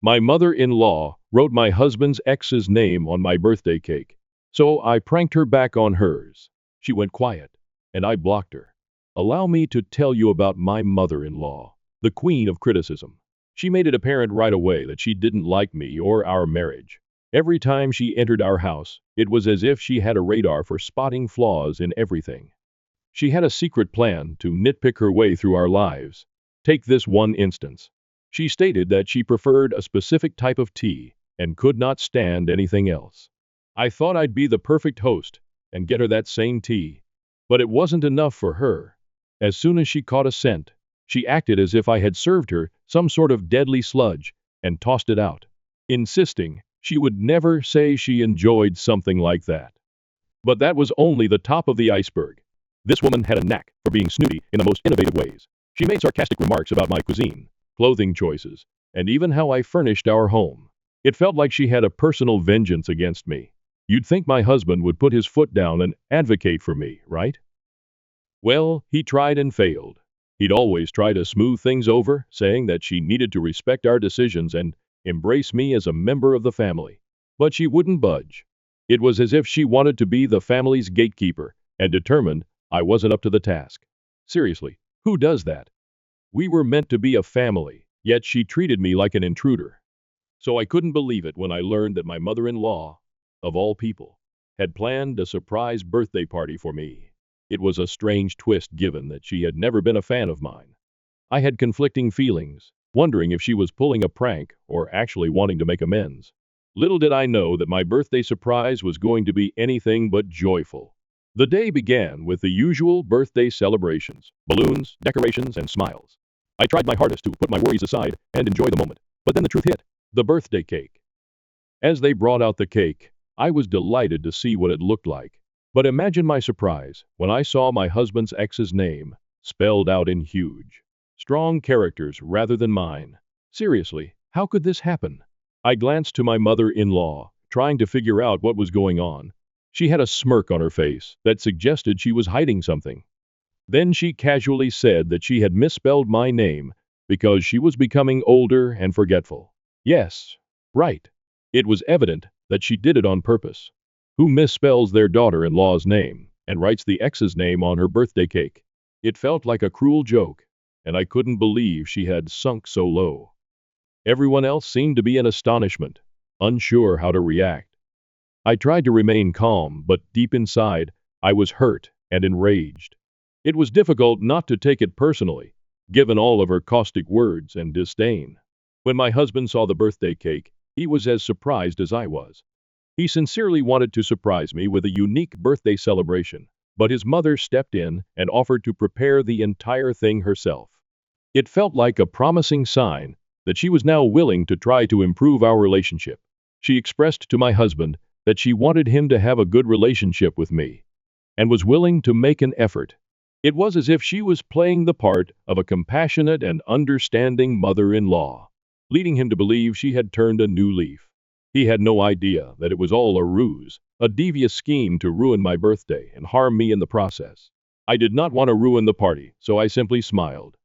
My mother-in-law wrote my husband's ex's name on my birthday cake, so I pranked her back on hers. She went quiet, and I blocked her. Allow me to tell you about my mother-in-law, the queen of criticism. She made it apparent right away that she didn't like me or our marriage. Every time she entered our house, it was as if she had a radar for spotting flaws in everything. She had a secret plan to nitpick her way through our lives. Take this one instance. She stated that she preferred a specific type of tea and could not stand anything else. I thought I'd be the perfect host and get her that same tea. But it wasn't enough for her. As soon as she caught a scent, she acted as if I had served her some sort of deadly sludge and tossed it out, insisting she would never say she enjoyed something like that. But that was only the top of the iceberg. This woman had a knack for being snooty in the most innovative ways. She made sarcastic remarks about my cuisine, clothing choices, and even how I furnished our home. It felt like she had a personal vengeance against me. You'd think my husband would put his foot down and advocate for me, right? Well, he tried and failed. He'd always try to smooth things over, saying that she needed to respect our decisions and embrace me as a member of the family. But she wouldn't budge. It was as if she wanted to be the family's gatekeeper and determined I wasn't up to the task. Seriously, who does that? We were meant to be a family, yet she treated me like an intruder. So I couldn't believe it when I learned that my mother-in-law, of all people, had planned a surprise birthday party for me. It was a strange twist given that she had never been a fan of mine. I had conflicting feelings, wondering if she was pulling a prank or actually wanting to make amends. Little did I know that my birthday surprise was going to be anything but joyful. The day began with the usual birthday celebrations, balloons, decorations, and smiles. I tried my hardest to put my worries aside and enjoy the moment, but then the truth hit: the birthday cake. As they brought out the cake, I was delighted to see what it looked like. But imagine my surprise when I saw my husband's ex's name spelled out in huge, strong characters rather than mine. Seriously, how could this happen? I glanced to my mother-in-law, trying to figure out what was going on. She had a smirk on her face that suggested she was hiding something. Then she casually said that she had misspelled my name because she was becoming older and forgetful. Yes, right. It was evident that she did it on purpose. Who misspells their daughter-in-law's name and writes the ex's name on her birthday cake? It felt like a cruel joke, and I couldn't believe she had sunk so low. Everyone else seemed to be in astonishment, unsure how to react. I tried to remain calm, but deep inside, I was hurt and enraged. It was difficult not to take it personally, given all of her caustic words and disdain. When my husband saw the birthday cake, he was as surprised as I was. He sincerely wanted to surprise me with a unique birthday celebration, but his mother stepped in and offered to prepare the entire thing herself. It felt like a promising sign that she was now willing to try to improve our relationship. She expressed to my husband that she wanted him to have a good relationship with me, and was willing to make an effort. It was as if she was playing the part of a compassionate and understanding mother-in-law, leading him to believe she had turned a new leaf. He had no idea that it was all a ruse, a devious scheme to ruin my birthday and harm me in the process. I did not want to ruin the party, so I simply smiled.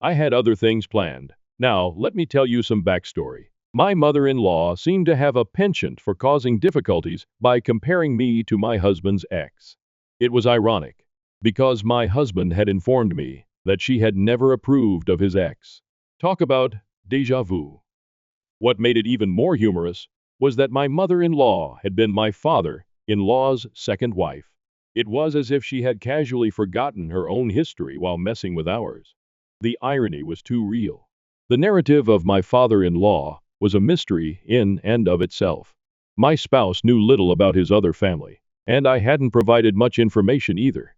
I had other things planned. Now, let me tell you some backstory. My mother-in-law seemed to have a penchant for causing difficulties by comparing me to my husband's ex. It was ironic, because my husband had informed me that she had never approved of his ex. Talk about déjà vu. What made it even more humorous was that my mother-in-law had been my father-in-law's second wife. It was as if she had casually forgotten her own history while messing with ours. The irony was too real. The narrative of my father-in-law was a mystery in and of itself. My spouse knew little about his other family, and I hadn't provided much information either.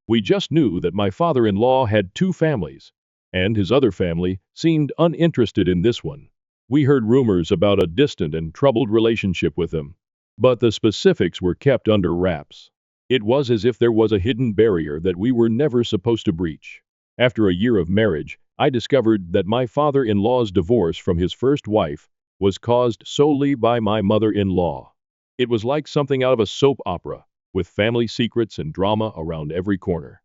We just knew that my father-in-law had two families, and his other family seemed uninterested in this one. We heard rumors about a distant and troubled relationship with him, but the specifics were kept under wraps. It was as if there was a hidden barrier that we were never supposed to breach. After a year of marriage, I discovered that my father-in-law's divorce from his first wife was caused solely by my mother-in-law. It was like something out of a soap opera, with family secrets and drama around every corner.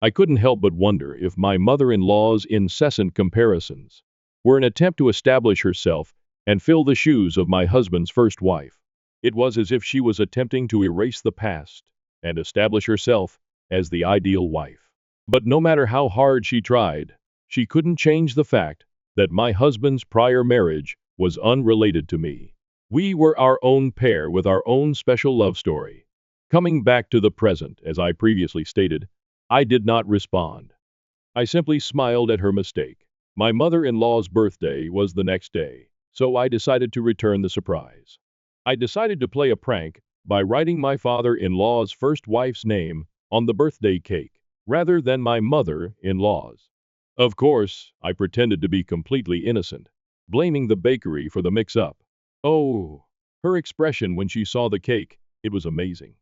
I couldn't help but wonder if my mother-in-law's incessant comparisons were an attempt to establish herself and fill the shoes of my husband's first wife. It was as if she was attempting to erase the past and establish herself as the ideal wife. But no matter how hard she tried, she couldn't change the fact that my husband's prior marriage was unrelated to me. We were our own pair with our own special love story. Coming back to the present, as I previously stated, I did not respond. I simply smiled at her mistake. My mother-in-law's birthday was the next day, so I decided to return the surprise. I decided to play a prank by writing my father-in-law's first wife's name on the birthday cake, rather than my mother-in-law's. Of course, I pretended to be completely innocent, blaming the bakery for the mix-up. Oh, her expression when she saw the cake, it was amazing.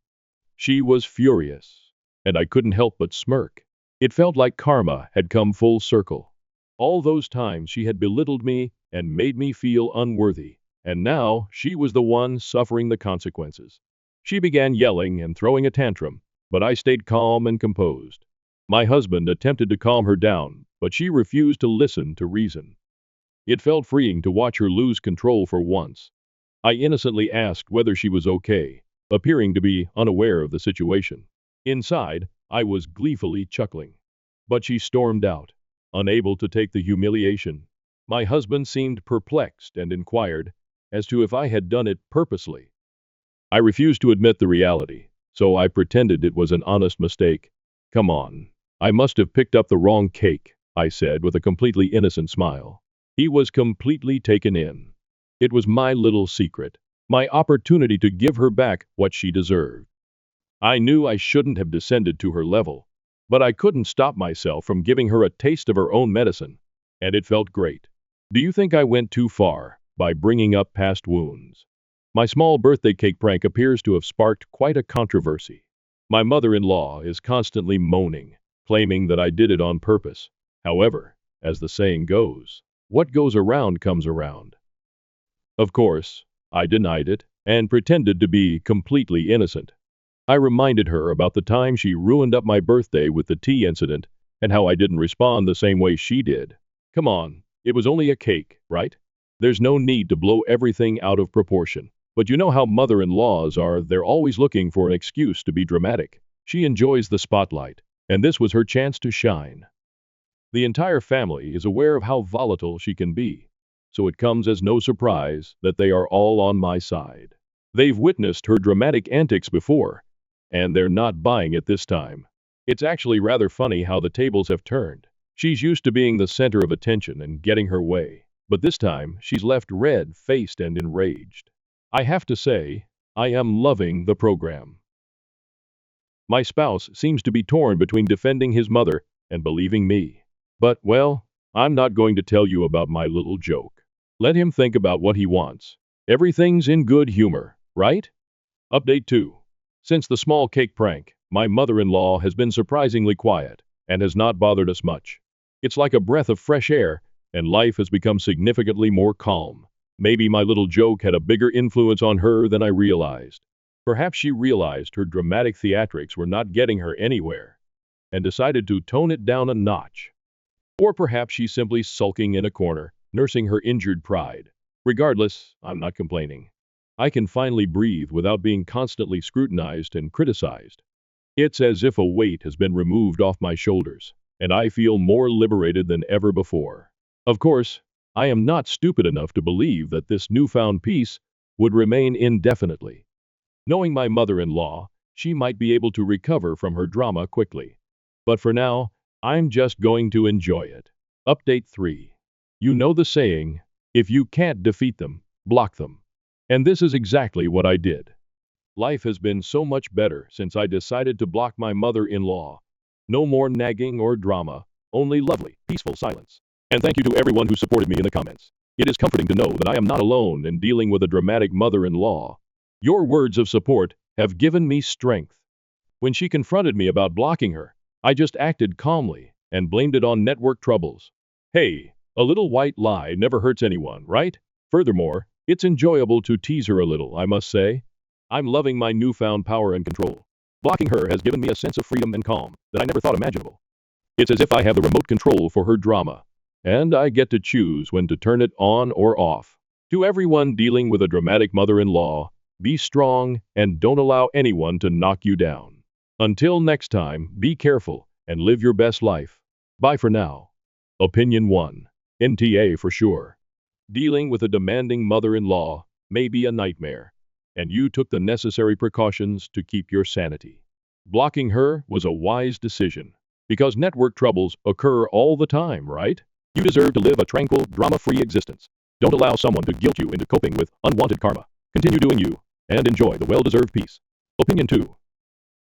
She was furious, and I couldn't help but smirk. It felt like karma had come full circle. All those times she had belittled me and made me feel unworthy, and now she was the one suffering the consequences. She began yelling and throwing a tantrum, but I stayed calm and composed. My husband attempted to calm her down, but she refused to listen to reason. It felt freeing to watch her lose control for once. I innocently asked whether she was okay, appearing to be unaware of the situation. Inside, I was gleefully chuckling. But she stormed out, unable to take the humiliation. My husband seemed perplexed and inquired as to if I had done it purposely. I refused to admit the reality, so I pretended it was an honest mistake. Come on, I must have picked up the wrong cake, I said with a completely innocent smile. He was completely taken in. It was my little secret, my opportunity to give her back what she deserved. I knew I shouldn't have descended to her level, but I couldn't stop myself from giving her a taste of her own medicine, and it felt great. Do you think I went too far by bringing up past wounds? My small birthday cake prank appears to have sparked quite a controversy. My mother-in-law is constantly moaning, claiming that I did it on purpose. However, as the saying goes, what goes around comes around. Of course, I denied it and pretended to be completely innocent. I reminded her about the time she ruined up my birthday with the tea incident and how I didn't respond the same way she did. Come on, it was only a cake, right? There's no need to blow everything out of proportion. But you know how mother-in-laws are, they're always looking for an excuse to be dramatic. She enjoys the spotlight, and this was her chance to shine. The entire family is aware of how volatile she can be, so it comes as no surprise that they are all on my side. They've witnessed her dramatic antics before, and they're not buying it this time. It's actually rather funny how the tables have turned. She's used to being the center of attention and getting her way, but this time she's left red-faced and enraged. I have to say, I am loving the program. My spouse seems to be torn between defending his mother and believing me. But, well, I'm not going to tell you about my little joke. Let him think about what he wants. Everything's in good humor, right? Update 2. Since the small cake prank, my mother-in-law has been surprisingly quiet and has not bothered us much. It's like a breath of fresh air, and life has become significantly more calm. Maybe my little joke had a bigger influence on her than I realized. Perhaps she realized her dramatic theatrics were not getting her anywhere, and decided to tone it down a notch. Or perhaps she's simply sulking in a corner, nursing her injured pride. Regardless, I'm not complaining. I can finally breathe without being constantly scrutinized and criticized. It's as if a weight has been removed off my shoulders, and I feel more liberated than ever before. Of course, I am not stupid enough to believe that this newfound peace would remain indefinitely. Knowing my mother-in-law, she might be able to recover from her drama quickly. But for now, I'm just going to enjoy it. Update 3. You know the saying, if you can't defeat them, block them. And this is exactly what I did. Life has been so much better since I decided to block my mother-in-law. No more nagging or drama, only lovely, peaceful silence. And thank you to everyone who supported me in the comments. It is comforting to know that I am not alone in dealing with a dramatic mother-in-law. Your words of support have given me strength. When she confronted me about blocking her, I just acted calmly and blamed it on network troubles. Hey, a little white lie never hurts anyone, right? Furthermore, it's enjoyable to tease her a little, I must say. I'm loving my newfound power and control. Blocking her has given me a sense of freedom and calm that I never thought imaginable. It's as if I have the remote control for her drama, and I get to choose when to turn it on or off. To everyone dealing with a dramatic mother-in-law, be strong and don't allow anyone to knock you down. Until next time, be careful and live your best life. Bye for now. Opinion 1. NTA for sure. Dealing with a demanding mother-in-law may be a nightmare, and you took the necessary precautions to keep your sanity. Blocking her was a wise decision, because network troubles occur all the time, right? You deserve to live a tranquil, drama-free existence. Don't allow someone to guilt you into coping with unwanted karma. Continue doing you, and enjoy the well-deserved peace. Opinion 2.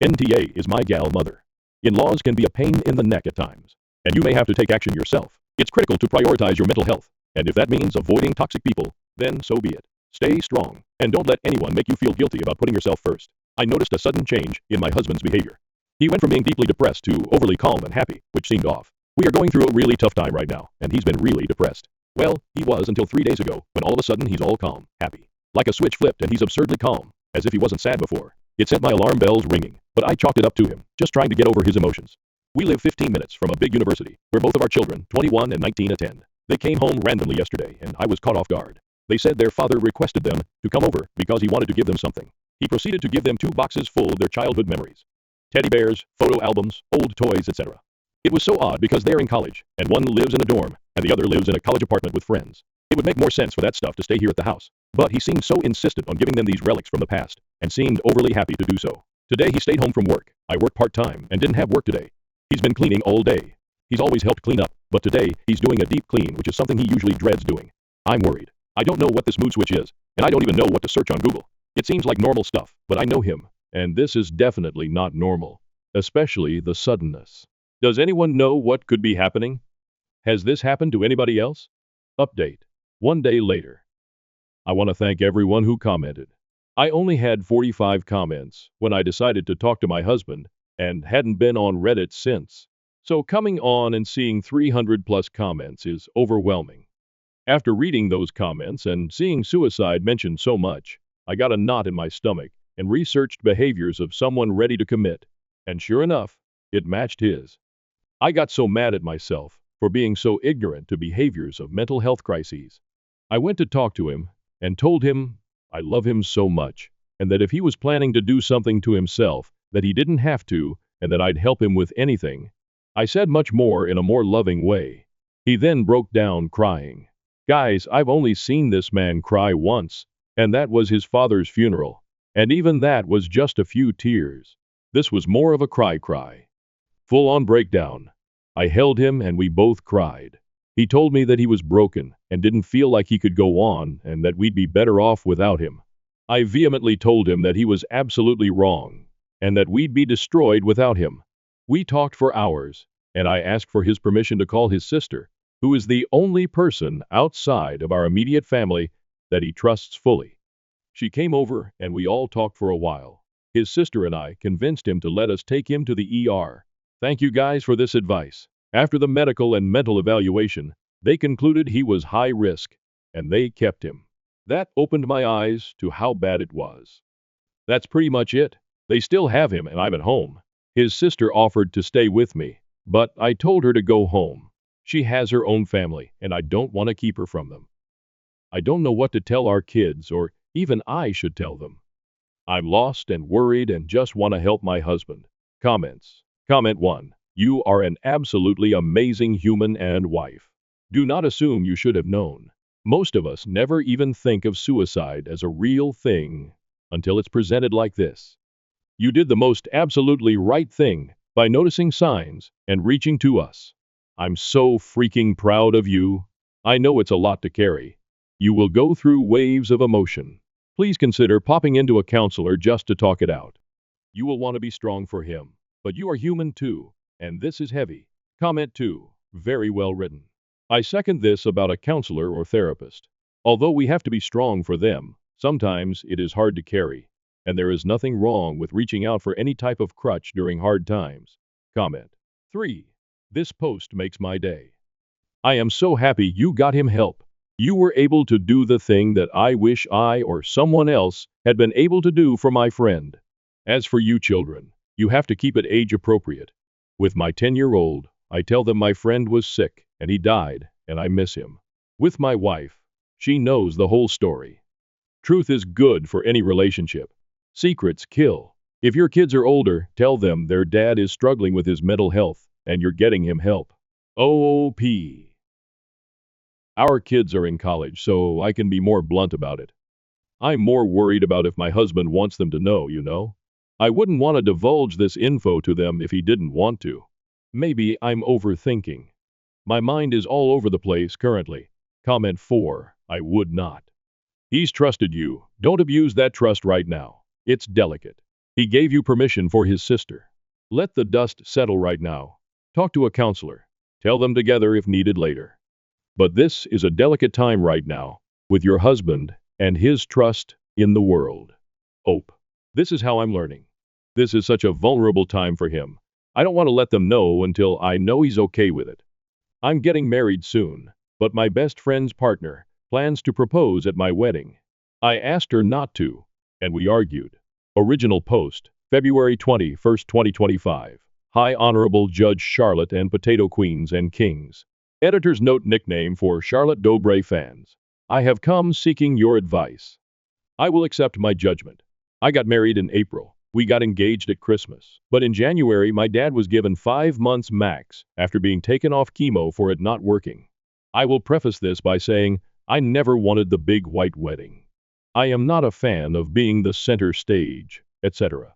NTA is my gal mother. In-laws can be a pain in the neck at times, and you may have to take action yourself. It's critical to prioritize your mental health, and if that means avoiding toxic people, then so be it. Stay strong, and don't let anyone make you feel guilty about putting yourself first. I noticed a sudden change in my husband's behavior. He went from being deeply depressed to overly calm and happy, which seemed off. We are going through a really tough time right now, and he's been really depressed. Well, he was until 3 days ago, when all of a sudden he's all calm, happy. Like a switch flipped and he's absurdly calm, as if he wasn't sad before. It sent my alarm bells ringing, but I chalked it up to him, just trying to get over his emotions. We live 15 minutes from a big university, where both of our children, 21 and 19, attend. They came home randomly yesterday, and I was caught off guard. They said their father requested them to come over because he wanted to give them something. He proceeded to give them 2 boxes full of their childhood memories. Teddy bears, photo albums, old toys, etc. It was so odd because they're in college, and one lives in a dorm, and the other lives in a college apartment with friends. It would make more sense for that stuff to stay here at the house. But he seemed so insistent on giving them these relics from the past, and seemed overly happy to do so. Today he stayed home from work. I work part-time and didn't have work today. He's been cleaning all day. He's always helped clean up, but today he's doing a deep clean, which is something he usually dreads doing. I'm worried. I don't know what this mood switch is, and I don't even know what to search on Google. It seems like normal stuff, but I know him, and this is definitely not normal, especially the suddenness. Does anyone know what could be happening? Has this happened to anybody else? Update. 1 day later. I want to thank everyone who commented. I only had 45 comments when I decided to talk to my husband, and hadn't been on Reddit since. So coming on and seeing 300 plus comments is overwhelming. After reading those comments and seeing suicide mentioned so much, I got a knot in my stomach and researched behaviors of someone ready to commit, and sure enough, it matched his. I got so mad at myself for being so ignorant to behaviors of mental health crises. I went to talk to him and told him I love him so much, and that if he was planning to do something to himself, that he didn't have to, and that I'd help him with anything. I said much more in a more loving way. He then broke down crying. Guys, I've only seen this man cry once, and that was his father's funeral, and even that was just a few tears. This was more of a cry. Full-on breakdown. I held him and we both cried. He told me that he was broken and didn't feel like he could go on and that we'd be better off without him. I vehemently told him that he was absolutely wrong and that we'd be destroyed without him. We talked for hours, and I asked for his permission to call his sister, who is the only person outside of our immediate family that he trusts fully. She came over and we all talked for a while. His sister and I convinced him to let us take him to the ER. Thank you guys for this advice. After the medical and mental evaluation, they concluded he was high risk, and they kept him. That opened my eyes to how bad it was. That's pretty much it. They still have him and I'm at home. His sister offered to stay with me, but I told her to go home. She has her own family, and I don't want to keep her from them. I don't know what to tell our kids, or even I should tell them. I'm lost and worried and just want to help my husband. Comments. Comment 1. You are an absolutely amazing human and wife. Do not assume you should have known. Most of us never even think of suicide as a real thing until it's presented like this. You did the most absolutely right thing by noticing signs and reaching to us. I'm so freaking proud of you. I know it's a lot to carry. You will go through waves of emotion. Please consider popping into a counselor just to talk it out. You will want to be strong for him, but you are human too, and this is heavy. Comment 2. Very well written. I second this about a counselor or therapist. Although we have to be strong for them, sometimes it is hard to carry. And there is nothing wrong with reaching out for any type of crutch during hard times. Comment 3. This post makes my day. I am so happy you got him help. You were able to do the thing that I wish I or someone else had been able to do for my friend. As for you children, you have to keep it age appropriate. With my 10-year-old, I tell them my friend was sick and he died and I miss him. With my wife, She knows the whole story. Truth is good for any relationship. Secrets kill. If your kids are older, tell them their dad is struggling with his mental health and you're getting him help. OP. Our kids are in college, so I can be more blunt about it. I'm more worried about if my husband wants them to know. I wouldn't want to divulge this info to them if he didn't want to. Maybe I'm overthinking. My mind is all over the place currently. Comment 4. I would not. He's trusted you. Don't abuse that trust right now. It's delicate. He gave you permission for his sister. Let the dust settle right now. Talk to a counselor. Tell them together if needed later. But this is a delicate time right now, with your husband and his trust in the world. Hope. This is how I'm learning. This is such a vulnerable time for him. I don't want to let them know until I know he's okay with it. I'm getting married soon, but my best friend's partner plans to propose at my wedding. I asked her not to, and we argued. Original post, February 21st, 2025. Hi Honorable Judge Charlotte and Potato Queens and Kings. Editor's note: nickname for Charlotte Dobre fans. I have come seeking your advice. I will accept my judgment. I got married in April. We got engaged at Christmas. But in January, my dad was given 5 months max after being taken off chemo for it not working. I will preface this by saying I never wanted the big white wedding. I am not a fan of being the center stage, etc.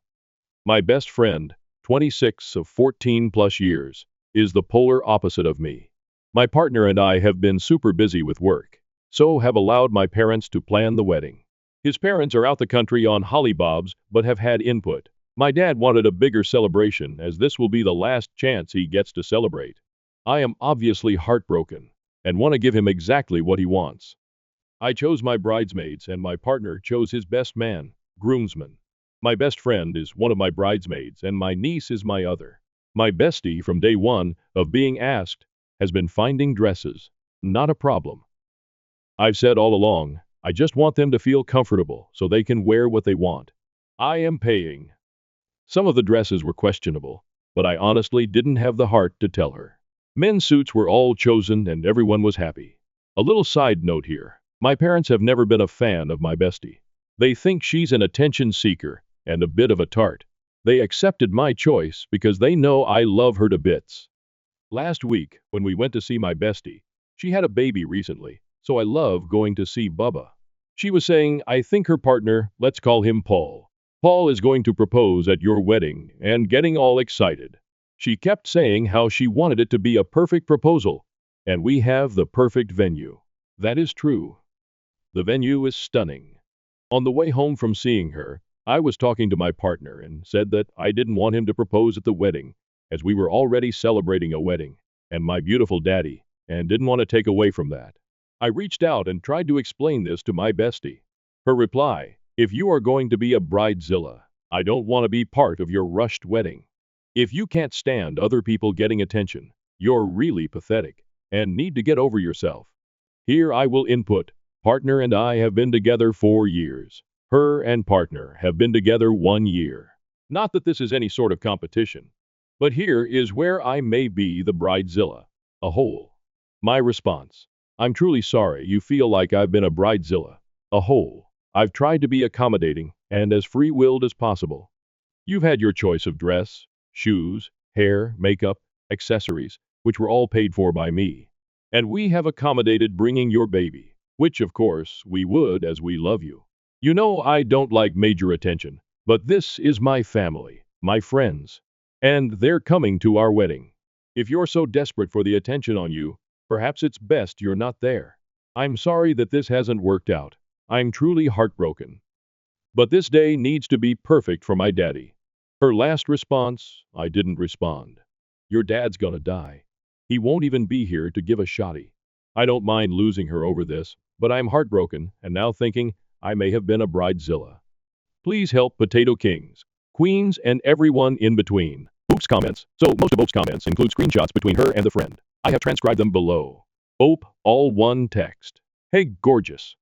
My best friend, 26 of 14 plus years, is the polar opposite of me. My partner and I have been super busy with work, so have allowed my parents to plan the wedding. His parents are out the country on hollybobs but have had input. My dad wanted a bigger celebration as this will be the last chance he gets to celebrate. I am obviously heartbroken and want to give him exactly what he wants. I chose my bridesmaids and my partner chose his best man, groomsman. My best friend is one of my bridesmaids and my niece is my other. My bestie from day one of being asked has been finding dresses. Not a problem. I've said all along, I just want them to feel comfortable so they can wear what they want. I am paying. Some of the dresses were questionable, but I honestly didn't have the heart to tell her. Men's suits were all chosen and everyone was happy. A little side note here. My parents have never been a fan of my bestie. They think she's an attention seeker and a bit of a tart. They accepted my choice because they know I love her to bits. Last week, when we went to see my bestie, she had a baby recently, so I love going to see Bubba. She was saying, I think her partner, let's call him Paul. Paul is going to propose at your wedding and getting all excited. She kept saying how she wanted it to be a perfect proposal, and we have the perfect venue. That is true. The venue is stunning. On the way home from seeing her, I was talking to my partner and said that I didn't want him to propose at the wedding, as we were already celebrating a wedding, and my beautiful daddy, and didn't want to take away from that. I reached out and tried to explain this to my bestie. Her reply, if you are going to be a bridezilla, I don't want to be part of your rushed wedding. If you can't stand other people getting attention, you're really pathetic, and need to get over yourself. Here I will input, partner and I have been together 4 years. Her and partner have been together 1 year. Not that this is any sort of competition. But here is where I may be the bridezilla, a hole. My response, I'm truly sorry you feel like I've been a bridezilla, a hole. I've tried to be accommodating and as free-willed as possible. You've had your choice of dress, shoes, hair, makeup, accessories, which were all paid for by me. And we have accommodated bringing your baby, which of course we would as we love you. You know I don't like major attention, but this is my family, my friends. And they're coming to our wedding. If you're so desperate for the attention on you, perhaps it's best you're not there. I'm sorry that this hasn't worked out. I'm truly heartbroken. But this day needs to be perfect for my daddy. Her last response, I didn't respond. Your dad's gonna die. He won't even be here to give a shotty. I don't mind losing her over this, but I'm heartbroken and now thinking I may have been a bridezilla. Please help Potato Kings, Queens, and everyone in between. Oops comments. So most of Ope's comments include screenshots between her and the friend. I have transcribed them below. Ope, all one text. Hey gorgeous.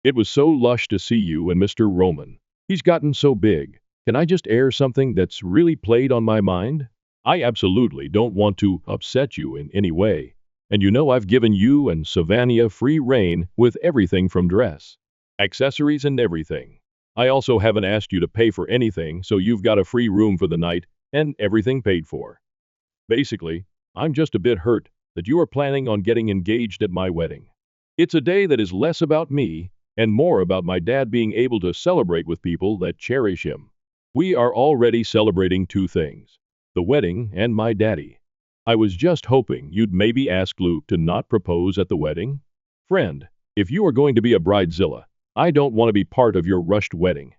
It was so lush to see you and Mr. Roman. He's gotten so big. Can I just air something that's really played on my mind? I absolutely don't want to upset you in any way. And you know I've given you and Savannah free reign with everything from dress, accessories, and everything. I also haven't asked you to pay for anything, so you've got a free room for the night and everything paid for. Basically, I'm just a bit hurt that you are planning on getting engaged at my wedding. It's a day that is less about me and more about my dad being able to celebrate with people that cherish him. We are already celebrating two things: the wedding and my daddy. I was just hoping you'd maybe ask Luke to not propose at the wedding. Friend, if you are going to be a bridezilla, I don't want to be part of your rushed wedding.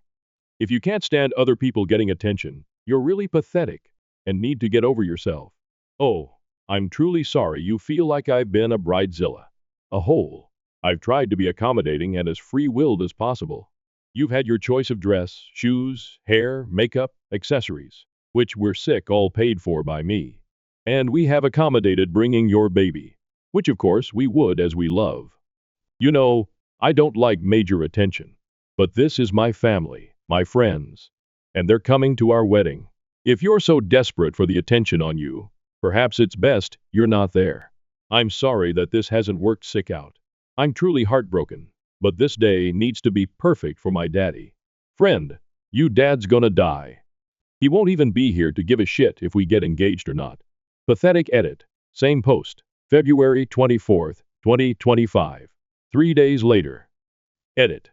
If you can't stand other people getting attention, you're really pathetic and need to get over yourself. Oh, I'm truly sorry you feel like I've been a bridezilla. A whole. I've tried to be accommodating and as free-willed as possible. You've had your choice of dress, shoes, hair, makeup, accessories, which we're sick all paid for by me. And we have accommodated bringing your baby, which of course we would as we love. You know, I don't like major attention, but this is my family, my friends, and they're coming to our wedding. If you're so desperate for the attention on you, perhaps it's best you're not there. I'm sorry that this hasn't worked sick out. I'm truly heartbroken, but this day needs to be perfect for my daddy. Friend, you dad's gonna die. He won't even be here to give a shit if we get engaged or not. Pathetic edit. Same post. February 24th, 2025. 3 days later. Edit.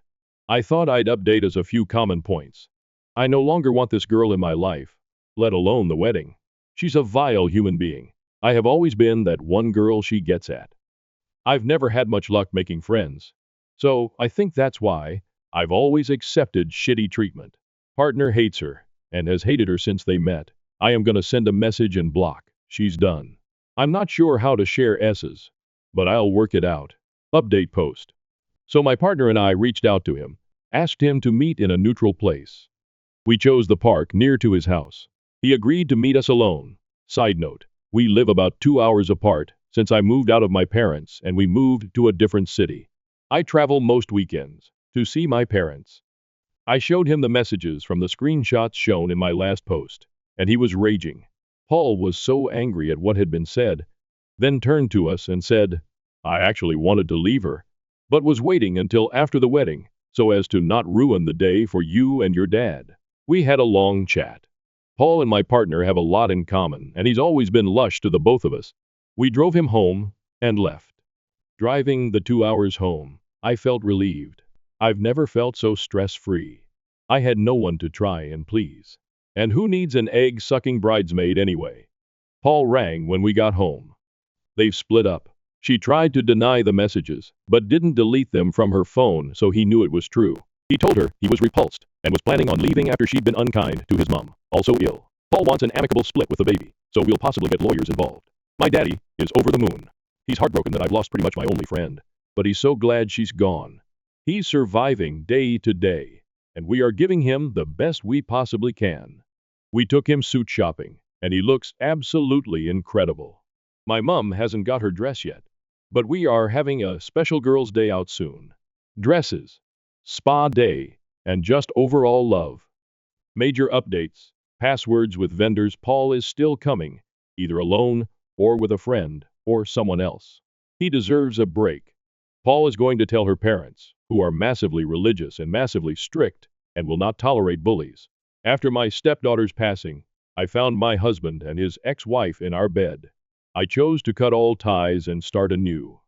I thought I'd update us a few common points. I no longer want this girl in my life, let alone the wedding. She's a vile human being. I have always been that one girl she gets at. I've never had much luck making friends. So, I think that's why I've always accepted shitty treatment. Partner hates her, and has hated her since they met. I am gonna send a message and block. She's done. I'm not sure how to share S's, but I'll work it out. Update post. So my partner and I reached out to him, asked him to meet in a neutral place. We chose the park near to his house. He agreed to meet us alone. Side note, we live about 2 hours apart since I moved out of my parents and we moved to a different city. I travel most weekends to see my parents. I showed him the messages from the screenshots shown in my last post, and he was raging. Paul was so angry at what had been said, then turned to us and said, I actually wanted to leave her, but was waiting until after the wedding, so as to not ruin the day for you and your dad. We had a long chat. Paul and my partner have a lot in common, and he's always been lush to the both of us. We drove him home and left. Driving the 2 hours home, I felt relieved. I've never felt so stress-free. I had no one to try and please. And who needs an egg-sucking bridesmaid anyway? Paul rang when we got home. They've split up. She tried to deny the messages, but didn't delete them from her phone, so he knew it was true. He told her he was repulsed and was planning on leaving after she'd been unkind to his mom, also ill. Paul wants an amicable split with the baby, so we'll possibly get lawyers involved. My daddy is over the moon. He's heartbroken that I've lost pretty much my only friend, but he's so glad she's gone. He's surviving day to day, and we are giving him the best we possibly can. We took him suit shopping, and he looks absolutely incredible. My mom hasn't got her dress yet, but we are having a special girls' day out soon. Dresses, spa day, and just overall love. Major updates, passwords with vendors. Paul is still coming, either alone or with a friend or someone else. He deserves a break. Paul is going to tell her parents, who are massively religious and massively strict and will not tolerate bullies. After my stepdaughter's passing, I found my husband and his ex-wife in our bed. I chose to cut all ties and start anew.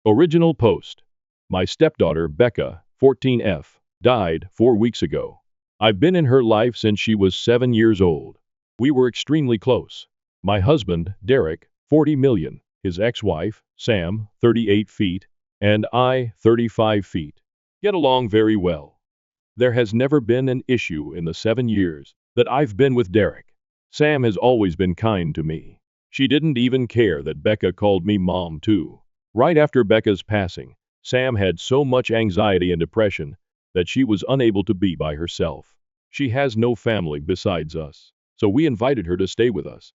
Original post. My stepdaughter, Becca, 14F, died 4 weeks ago. I've been in her life since she was 7 years old. We were extremely close. My husband, Derek, 40 million, his ex-wife, Sam, 38 feet, and I, 35 feet. Get along very well. There has never been an issue in the 7 years that I've been with Derek. Sam has always been kind to me. She didn't even care that Becca called me mom too. Right after Becca's passing, Sam had so much anxiety and depression that she was unable to be by herself. She has no family besides us, so we invited her to stay with us.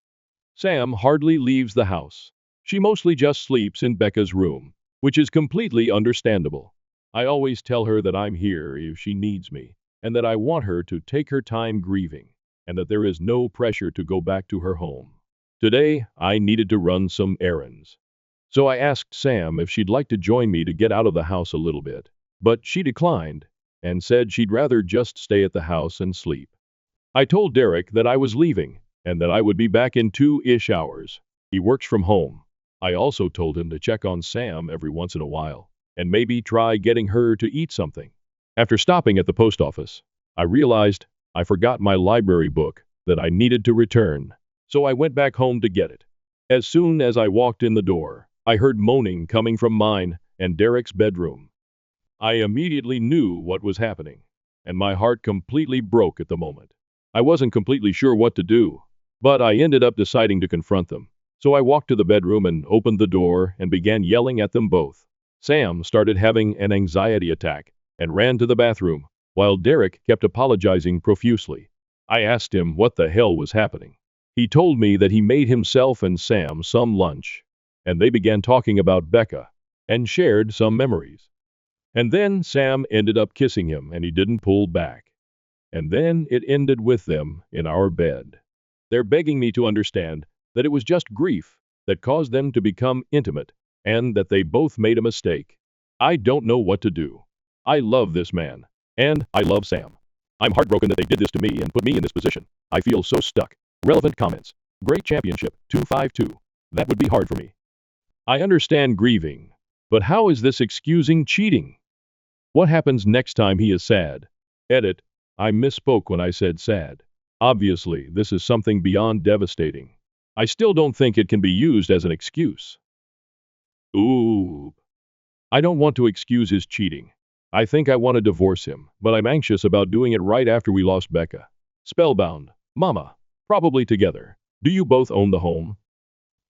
Sam hardly leaves the house. She mostly just sleeps in Becca's room, which is completely understandable. I always tell her that I'm here if she needs me, and that I want her to take her time grieving, and that there is no pressure to go back to her home. Today, I needed to run some errands. So I asked Sam if she'd like to join me to get out of the house a little bit. But she declined and said she'd rather just stay at the house and sleep. I told Derek that I was leaving and that I would be back in 2-ish hours. He works from home. I also told him to check on Sam every once in a while and maybe try getting her to eat something. After stopping at the post office, I realized I forgot my library book that I needed to return, so I went back home to get it. As soon as I walked in the door, I heard moaning coming from mine and Derek's bedroom. I immediately knew what was happening, and my heart completely broke at the moment. I wasn't completely sure what to do, but I ended up deciding to confront them. So I walked to the bedroom and opened the door and began yelling at them both. Sam started having an anxiety attack and ran to the bathroom, while Derek kept apologizing profusely. I asked him what the hell was happening. He told me that he made himself and Sam some lunch, and they began talking about Becca and shared some memories. And then Sam ended up kissing him and he didn't pull back. And then it ended with them in our bed. They're begging me to understand that it was just grief that caused them to become intimate and that they both made a mistake. I don't know what to do. I love this man, and I love Sam. I'm heartbroken that they did this to me and put me in this position. I feel so stuck. Relevant comments. Great championship, 252. That would be hard for me. I understand grieving, but how is this excusing cheating? What happens next time he is sad? Edit. I misspoke when I said sad. Obviously, this is something beyond devastating. I still don't think it can be used as an excuse. Ooh. I don't want to excuse his cheating. I think I want to divorce him, but I'm anxious about doing it right after we lost Becca. Spellbound. Mama. Probably together. Do you both own the home?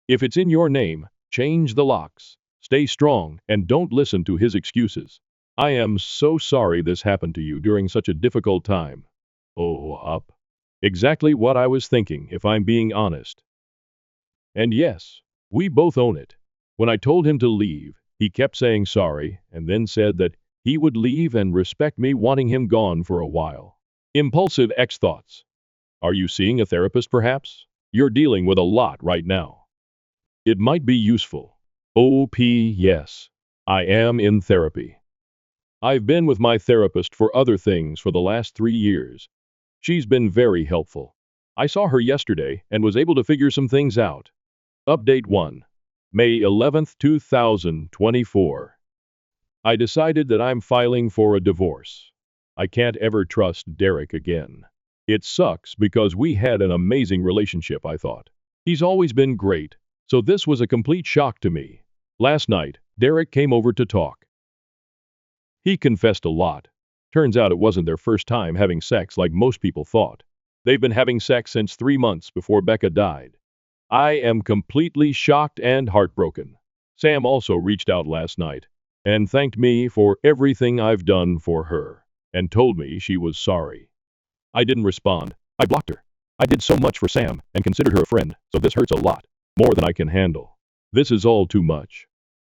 If it's in your name, change the locks. Stay strong and don't listen to his excuses. I am so sorry this happened to you during such a difficult time. Oh, up. Exactly what I was thinking, if I'm being honest. And yes, we both own it. When I told him to leave, he kept saying sorry and then said that he would leave and respect me wanting him gone for a while. Impulsive X thoughts. Are you seeing a therapist perhaps? You're dealing with a lot right now. It might be useful. OP, yes. I am in therapy. I've been with my therapist for other things for the last 3 years. She's been very helpful. I saw her yesterday and was able to figure some things out. Update 1. May 11th, 2024. I decided that I'm filing for a divorce. I can't ever trust Derek again. It sucks because we had an amazing relationship, I thought. He's always been great, so this was a complete shock to me. Last night, Derek came over to talk. He confessed a lot. Turns out it wasn't their first time having sex like most people thought. They've been having sex since 3 months before Becca died. I am completely shocked and heartbroken. Sam also reached out last night and thanked me for everything I've done for her and told me she was sorry. I didn't respond. I blocked her. I did so much for Sam and considered her a friend, so this hurts a lot, more than I can handle. This is all too much.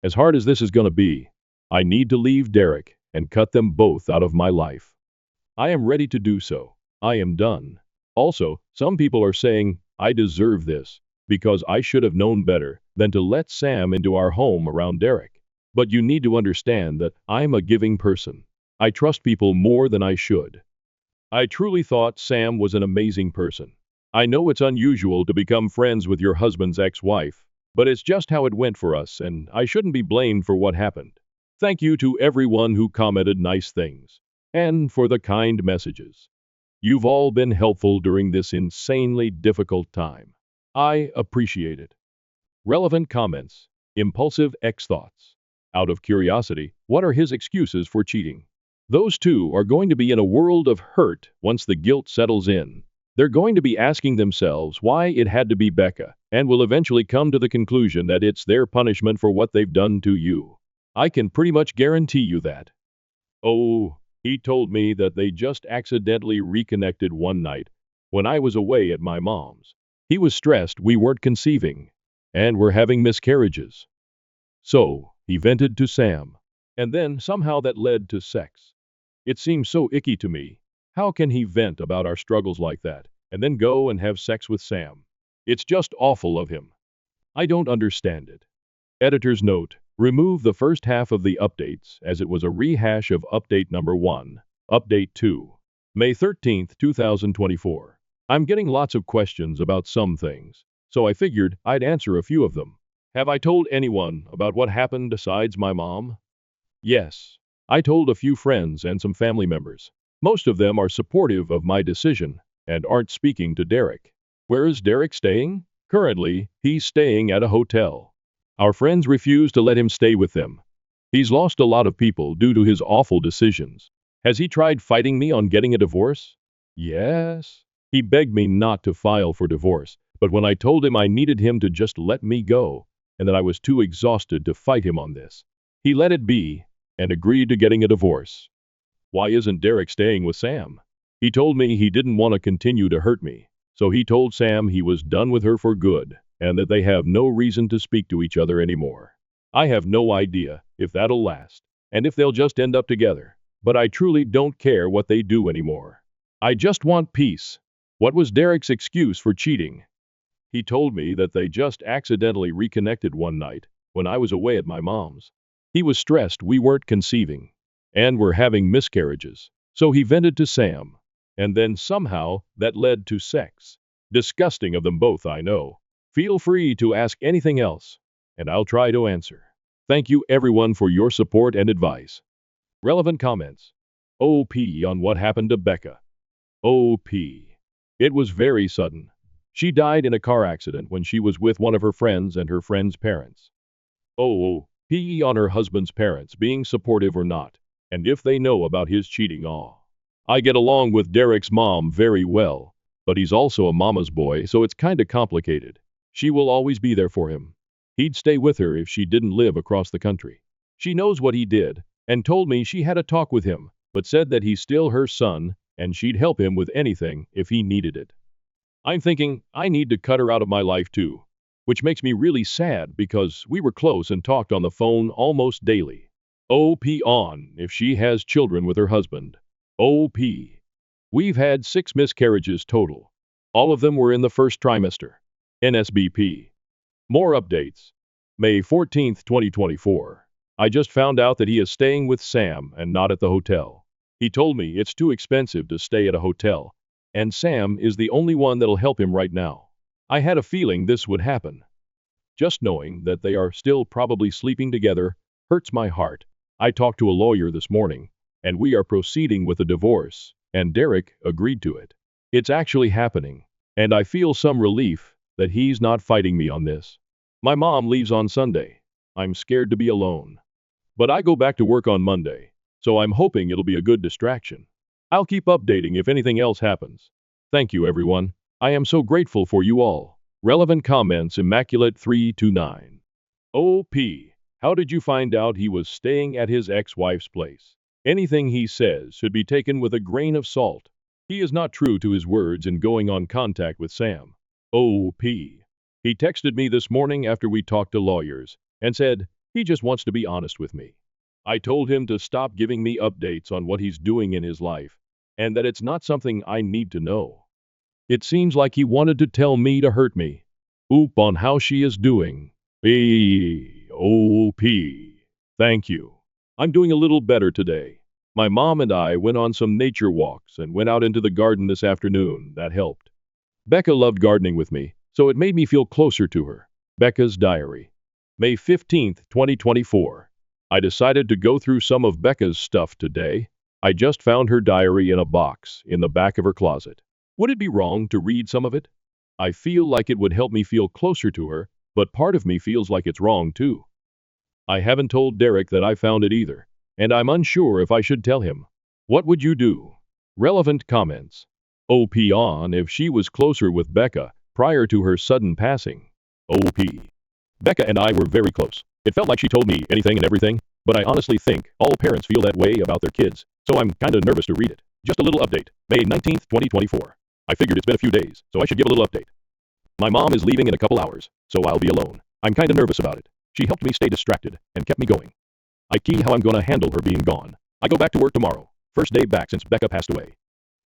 As hard as this is gonna be, I need to leave Derek and cut them both out of my life. I am ready to do so. I am done. Also, some people are saying I deserve this because I should have known better than to let Sam into our home around Derek. But you need to understand that I'm a giving person. I trust people more than I should. I truly thought Sam was an amazing person. I know it's unusual to become friends with your husband's ex-wife, but it's just how it went for us, and I shouldn't be blamed for what happened. Thank you to everyone who commented nice things, and for the kind messages. You've all been helpful during this insanely difficult time. I appreciate it. Relevant comments. Impulsive X thoughts. Out of curiosity, what are his excuses for cheating? Those two are going to be in a world of hurt once the guilt settles in. They're going to be asking themselves why it had to be Becca, and will eventually come to the conclusion that it's their punishment for what they've done to you. I can pretty much guarantee you that. Oh, he told me that they just accidentally reconnected one night when I was away at my mom's. He was stressed we weren't conceiving and were having miscarriages. So, he vented to Sam, and then somehow that led to sex. It seems so icky to me. How can he vent about our struggles like that and then go and have sex with Sam? It's just awful of him. I don't understand it. Editor's note: remove the first half of the updates as it was a rehash of update number 1. Update 2. May 13th, 2024. I'm getting lots of questions about some things, so I figured I'd answer a few of them. Have I told anyone about what happened besides my mom? Yes. I told a few friends and some family members. Most of them are supportive of my decision and aren't speaking to Derek. Where is Derek staying? Currently, he's staying at a hotel. Our friends refuse to let him stay with them. He's lost a lot of people due to his awful decisions. Has he tried fighting me on getting a divorce? Yes. He begged me not to file for divorce, but when I told him I needed him to just let me go, and that I was too exhausted to fight him on this, he let it be and agreed to getting a divorce. Why isn't Derek staying with Sam? He told me he didn't want to continue to hurt me, so he told Sam he was done with her for good and that they have no reason to speak to each other anymore. I have no idea if that'll last and if they'll just end up together, but I truly don't care what they do anymore. I just want peace. What was Derek's excuse for cheating? He told me that they just accidentally reconnected one night when I was away at my mom's. He was stressed we weren't conceiving and were having miscarriages, so he vented to Sam. And then somehow that led to sex. Disgusting of them both, I know. Feel free to ask anything else, and I'll try to answer. Thank you everyone for your support and advice. Relevant comments. OP on what happened to Becca. OP. It was very sudden. She died in a car accident when she was with one of her friends and her friend's parents. OP on her husband's parents being supportive or not, and if they know about his cheating. I get along with Derek's mom very well, but he's also a mama's boy, so it's kinda complicated. She will always be there for him. He'd stay with her if she didn't live across the country. She knows what he did, and told me she had a talk with him, but said that he's still her son, and she'd help him with anything if he needed it. I'm thinking I need to cut her out of my life too, which makes me really sad because we were close and talked on the phone almost daily. OP on if she has children with her husband. OP. We've had 6 miscarriages total. All of them were in the first trimester. NSBP. More updates. May 14th, 2024. I just found out that he is staying with Sam and not at the hotel. He told me it's too expensive to stay at a hotel, and Sam is the only one that'll help him right now. I had a feeling this would happen. Just knowing that they are still probably sleeping together hurts my heart. I talked to a lawyer this morning, and we are proceeding with a divorce, and Derek agreed to it. It's actually happening, and I feel some relief that he's not fighting me on this. My mom leaves on Sunday. I'm scared to be alone. But I go back to work on Monday, so I'm hoping it'll be a good distraction. I'll keep updating if anything else happens. Thank you, everyone. I am so grateful for you all. Relevant comments Immaculate 329. OP. How did you find out he was staying at his ex-wife's place? Anything he says should be taken with a grain of salt. He is not true to his words in going on contact with Sam. OP. He texted me this morning after we talked to lawyers and said he just wants to be honest with me. I told him to stop giving me updates on what he's doing in his life and that it's not something I need to know. It seems like he wanted to tell me to hurt me. Oop on how she is doing. OP. Thank you. I'm doing a little better today. My mom and I went on some nature walks and went out into the garden this afternoon. That helped. Becca loved gardening with me, so it made me feel closer to her. Becca's diary. May 15th, 2024. I decided to go through some of Becca's stuff today. I just found her diary in a box in the back of her closet. Would it be wrong to read some of it? I feel like it would help me feel closer to her, but part of me feels like it's wrong too. I haven't told Derek that I found it either, and I'm unsure if I should tell him. What would you do? Relevant comments. OP on if she was closer with Becca prior to her sudden passing. OP. Becca and I were very close. It felt like she told me anything and everything, but I honestly think all parents feel that way about their kids, so I'm kinda nervous to read it. Just a little update. May 19th, 2024. I figured it's been a few days, so I should give a little update. My mom is leaving in a couple hours, so I'll be alone. I'm kinda nervous about it. She helped me stay distracted and kept me going. I key how I'm gonna handle her being gone. I go back to work tomorrow. First day back since Becca passed away.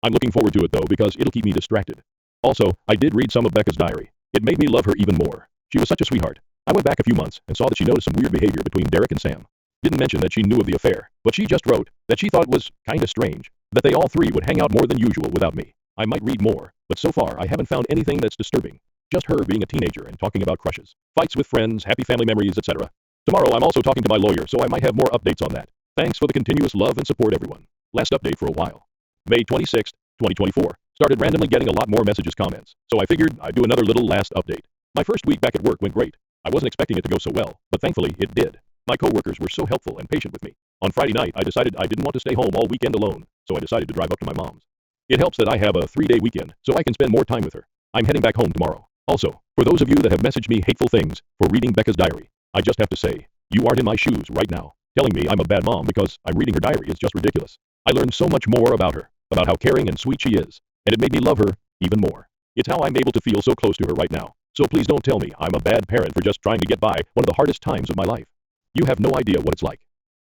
I'm looking forward to it though because it'll keep me distracted. Also, I did read some of Becca's diary. It made me love her even more. She was such a sweetheart. I went back a few months and saw that she noticed some weird behavior between Derek and Sam. Didn't mention that she knew of the affair, but she just wrote that she thought it was kinda strange that they all three would hang out more than usual without me. I might read more, but so far I haven't found anything that's disturbing. Just her being a teenager and talking about crushes, fights with friends, happy family memories, etc. Tomorrow I'm also talking to my lawyer, so I might have more updates on that. Thanks for the continuous love and support, everyone. Last update for a while. May 26th, 2024. Started randomly getting a lot more messages, comments, so I figured I'd do another little last update. My first week back at work went great. I wasn't expecting it to go so well, but thankfully it did. My coworkers were so helpful and patient with me. On Friday night, I decided I didn't want to stay home all weekend alone, so I decided to drive up to my mom's. It helps that I have a 3-day weekend, so I can spend more time with her. I'm heading back home tomorrow. Also, for those of you that have messaged me hateful things for reading Becca's diary, I just have to say, you aren't in my shoes right now. Telling me I'm a bad mom because I'm reading her diary is just ridiculous. I learned so much more about her, about how caring and sweet she is, and it made me love her even more. It's how I'm able to feel so close to her right now. So please don't tell me I'm a bad parent for just trying to get by one of the hardest times of my life. You have no idea what it's like.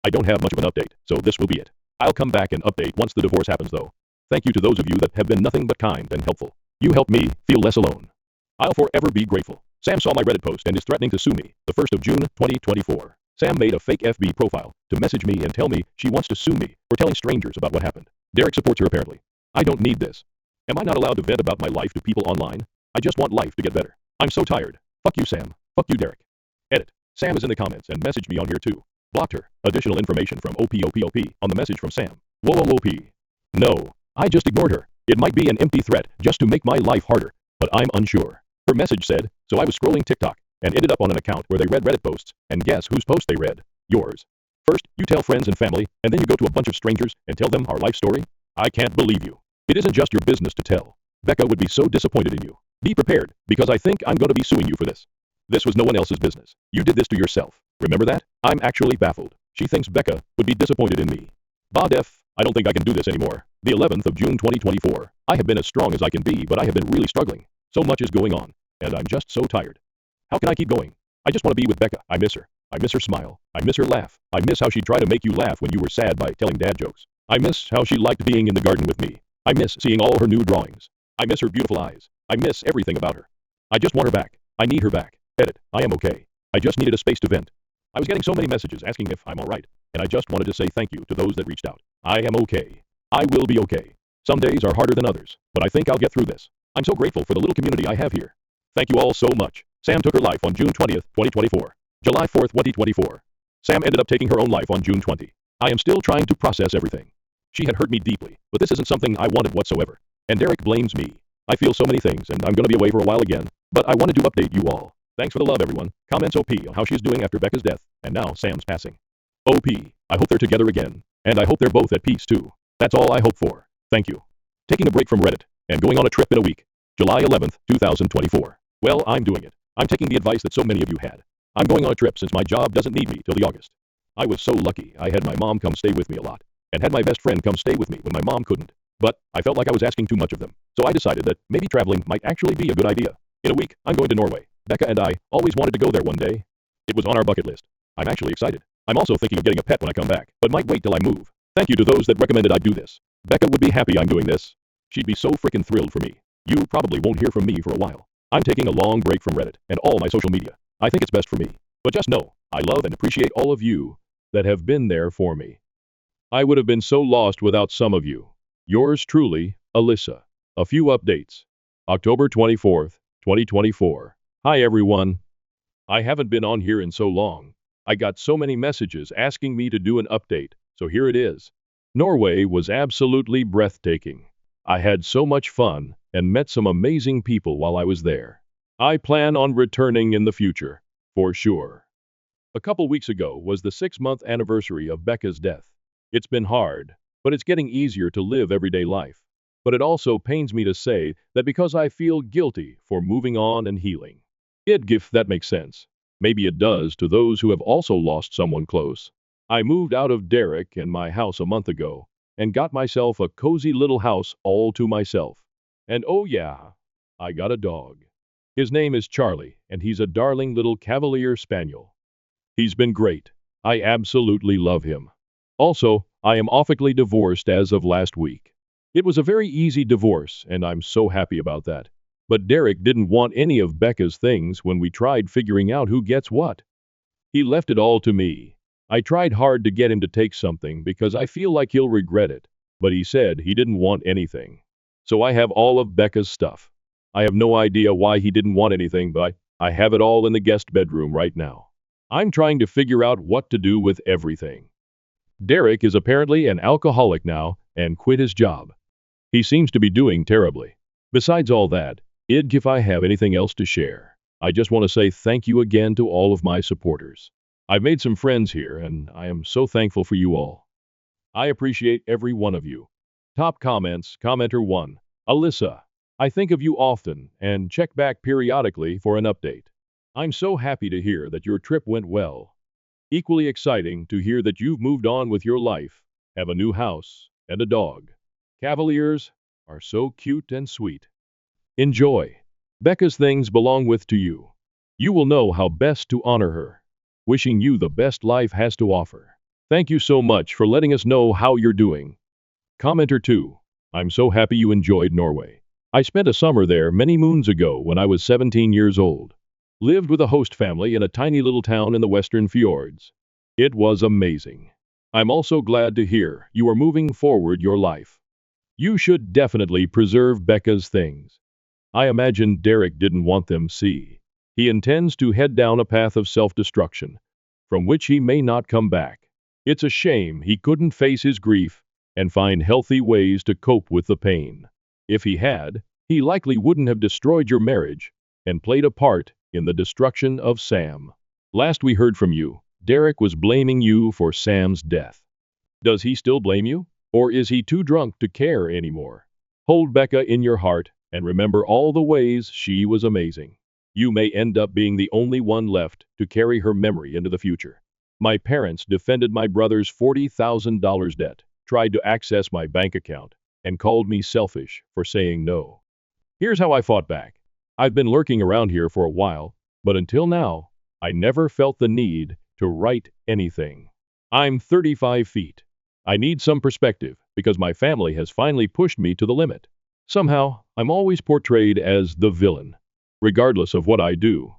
I don't have much of an update, so this will be it. I'll come back and update once the divorce happens though. Thank you to those of you that have been nothing but kind and helpful. You helped me feel less alone. I'll forever be grateful. Sam saw my Reddit post and is threatening to sue me. The 1st of June, 2024. Sam made a fake FB profile to message me and tell me she wants to sue me for telling strangers about what happened. Derek supports her apparently. I don't need this. Am I not allowed to vent about my life to people online? I just want life to get better. I'm so tired. Fuck you, Sam. Fuck you, Derek. Edit. Sam is in the comments and messaged me on here too. Blocked her. Additional information from OPOPOP on the message from Sam. Whoa. No. I just ignored her. It might be an empty threat just to make my life harder, but I'm unsure. Her message said, so I was scrolling TikTok and ended up on an account where they read Reddit posts, and guess whose post they read? Yours. First, you tell friends and family, and then you go to a bunch of strangers and tell them our life story? I can't believe you. It isn't just your business to tell. Becca would be so disappointed in you. Be prepared, because I think I'm going to be suing you for this. This was no one else's business. You did this to yourself. Remember that? I'm actually baffled. She thinks Becca would be disappointed in me. Def, I don't think I can do this anymore. The 11th of June 2024. I have been as strong as I can be, but I have been really struggling. So much is going on, and I'm just so tired. How can I keep going? I just want to be with Becca. I miss her. I miss her smile. I miss her laugh. I miss how she'd try to make you laugh when you were sad by telling dad jokes. I miss how she liked being in the garden with me. I miss seeing all her new drawings. I miss her beautiful eyes. I miss everything about her. I just want her back. I need her back. Edit. I am okay. I just needed a space to vent. I was getting so many messages asking if I'm alright, and I just wanted to say thank you to those that reached out. I am okay. I will be okay. Some days are harder than others, but I think I'll get through this. I'm so grateful for the little community I have here. Thank you all so much. Sam took her life on June 20th, 2024. July 4th, 2024. Sam ended up taking her own life on June 20. I am still trying to process everything. She had hurt me deeply, but this isn't something I wanted whatsoever. And Derek blames me. I feel so many things, and I'm going to be away for a while again, but I wanted to update you all. Thanks for the love, everyone. Comments OP on how she's doing after Becca's death, and now Sam's passing. OP, I hope they're together again, and I hope they're both at peace too. That's all I hope for. Thank you. Taking a break from Reddit, and going on a trip in a week. July 11th, 2024. Well, I'm doing it. I'm taking the advice that so many of you had. I'm going on a trip since my job doesn't need me till the August. I was so lucky I had my mom come stay with me a lot, and had my best friend come stay with me when my mom couldn't. But I felt like I was asking too much of them, so I decided that maybe traveling might actually be a good idea. In a week, I'm going to Norway. Becca and I always wanted to go there one day. It was on our bucket list. I'm actually excited. I'm also thinking of getting a pet when I come back, but might wait till I move. Thank you to those that recommended I do this. Becca would be happy I'm doing this. She'd be so freaking thrilled for me. You probably won't hear from me for a while. I'm taking a long break from Reddit and all my social media. I think it's best for me. But just know, I love and appreciate all of you that have been there for me. I would have been so lost without some of you. Yours truly, Alyssa. A few updates. October 24th, 2024. Hi everyone. I haven't been on here in so long. I got so many messages asking me to do an update, so here it is. Norway was absolutely breathtaking. I had so much fun and met some amazing people while I was there. I plan on returning in the future, for sure. A couple weeks ago was the 6-month anniversary of Becca's death. It's been hard, but it's getting easier to live everyday life. But it also pains me to say that because I feel guilty for moving on and healing. If that makes sense. Maybe it does to those who have also lost someone close. I moved out of Derek and my house a month ago and got myself a cozy little house all to myself. And oh yeah, I got a dog. His name is Charlie, and he's a darling little Cavalier Spaniel. He's been great. I absolutely love him. Also, I am officially divorced as of last week. It was a very easy divorce, and I'm so happy about that. But Derek didn't want any of Becca's things when we tried figuring out who gets what. He left it all to me. I tried hard to get him to take something because I feel like he'll regret it, but he said he didn't want anything. So I have all of Becca's stuff. I have no idea why he didn't want anything, but I have it all in the guest bedroom right now. I'm trying to figure out what to do with everything. Derek is apparently an alcoholic now and quit his job. He seems to be doing terribly. Besides all that, if I have anything else to share, I just want to say thank you again to all of my supporters. I've made some friends here, and I am so thankful for you all. I appreciate every one of you. Top comments, commenter 1. Alyssa. I think of you often and check back periodically for an update. I'm so happy to hear that your trip went well. Equally exciting to hear that you've moved on with your life, have a new house, and a dog. Cavaliers are so cute and sweet. Enjoy. Becca's things belong with to you. You will know how best to honor her. Wishing you the best life has to offer. Thank you so much for letting us know how you're doing. Commenter 2. I'm so happy you enjoyed Norway. I spent a summer there many moons ago when I was 17 years old. Lived with a host family in a tiny little town in the western fjords. It was amazing. I'm also glad to hear you are moving forward your life. You should definitely preserve Becca's things. I imagine Derek didn't want them see. He intends to head down a path of self-destruction, from which he may not come back. It's a shame he couldn't face his grief and find healthy ways to cope with the pain. If he had, he likely wouldn't have destroyed your marriage and played a part in the destruction of Sam. Last we heard from you, Derek was blaming you for Sam's death. Does he still blame you? Or is he too drunk to care anymore? Hold Becca in your heart and remember all the ways she was amazing. You may end up being the only one left to carry her memory into the future. My parents defended my brother's $40,000 debt, tried to access my bank account, and called me selfish for saying no. Here's how I fought back. I've been lurking around here for a while, but until now, I never felt the need to write anything. I'm 35 feet. I need some perspective because my family has finally pushed me to the limit. Somehow, I'm always portrayed as the villain, regardless of what I do.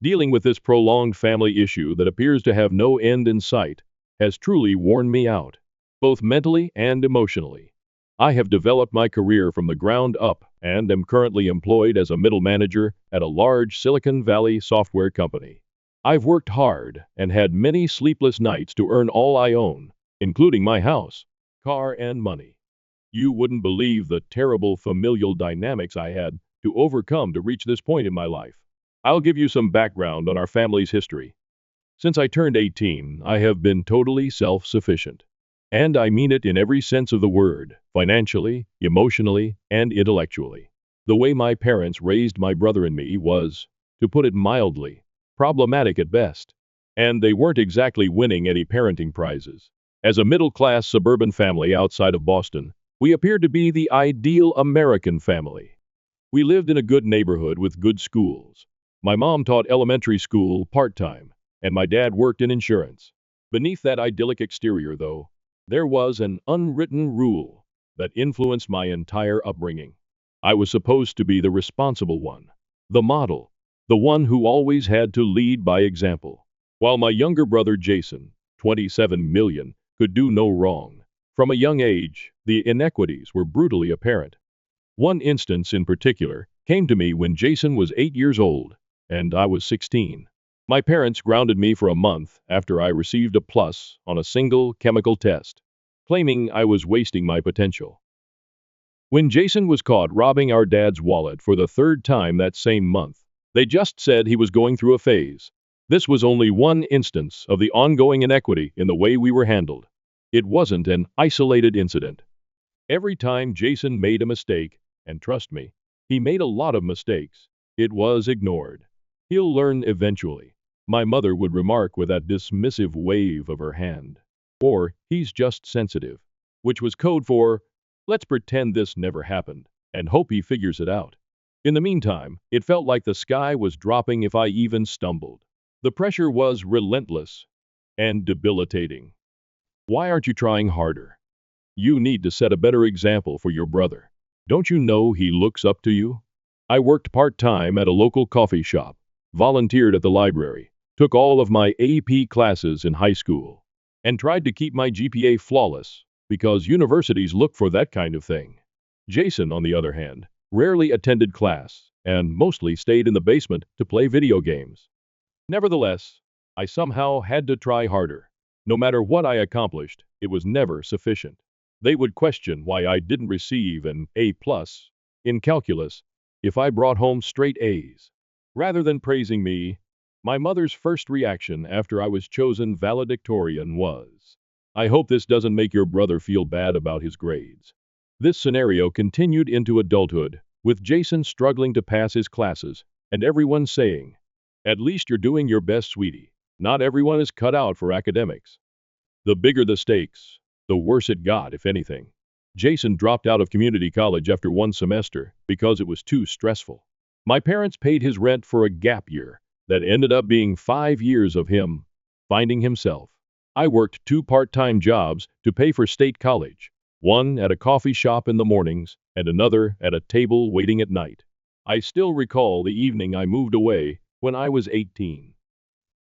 Dealing with this prolonged family issue that appears to have no end in sight has truly worn me out, both mentally and emotionally. I have developed my career from the ground up and am currently employed as a middle manager at a large Silicon Valley software company. I've worked hard and had many sleepless nights to earn all I own, including my house, car, and money. You wouldn't believe the terrible familial dynamics I had to overcome to reach this point in my life. I'll give you some background on our family's history. Since I turned 18, I have been totally self-sufficient. And I mean it in every sense of the word, financially, emotionally, and intellectually. The way my parents raised my brother and me was, to put it mildly, problematic at best. And they weren't exactly winning any parenting prizes. As a middle-class suburban family outside of Boston, we appeared to be the ideal American family. We lived in a good neighborhood with good schools. My mom taught elementary school part-time, and my dad worked in insurance. Beneath that idyllic exterior, though, there was an unwritten rule that influenced my entire upbringing. I was supposed to be the responsible one, the model, the one who always had to lead by example. While my younger brother Jason, 27 million, could do no wrong. From a young age, the inequities were brutally apparent. One instance in particular came to me when Jason was 8 years old, and I was 16. My parents grounded me for a month after I received a plus on a single chemical test, claiming I was wasting my potential. When Jason was caught robbing our dad's wallet for the third time that same month, they just said he was going through a phase. This was only one instance of the ongoing inequity in the way we were handled. It wasn't an isolated incident. Every time Jason made a mistake, and trust me, he made a lot of mistakes, it was ignored. He'll learn eventually, my mother would remark with that dismissive wave of her hand. Or, he's just sensitive, which was code for, let's pretend this never happened, and hope he figures it out. In the meantime, it felt like the sky was dropping if I even stumbled. The pressure was relentless and debilitating. Why aren't you trying harder? You need to set a better example for your brother. Don't you know he looks up to you? I worked part-time at a local coffee shop, volunteered at the library, took all of my AP classes in high school, and tried to keep my GPA flawless because universities look for that kind of thing. Jason, on the other hand, rarely attended class and mostly stayed in the basement to play video games. Nevertheless, I somehow had to try harder. No matter what I accomplished, it was never sufficient. They would question why I didn't receive an A plus in calculus if I brought home straight A's. Rather than praising me, my mother's first reaction after I was chosen valedictorian was, "I hope this doesn't make your brother feel bad about his grades." This scenario continued into adulthood, with Jason struggling to pass his classes and everyone saying, "At least you're doing your best, sweetie. Not everyone is cut out for academics." The bigger the stakes, the worse it got, if anything. Jason dropped out of community college after one semester because it was too stressful. My parents paid his rent for a gap year that ended up being 5 years of him finding himself. I worked 2 part-time jobs to pay for state college, one at a coffee shop in the mornings and another at a table waiting at night. I still recall the evening I moved away when I was 18.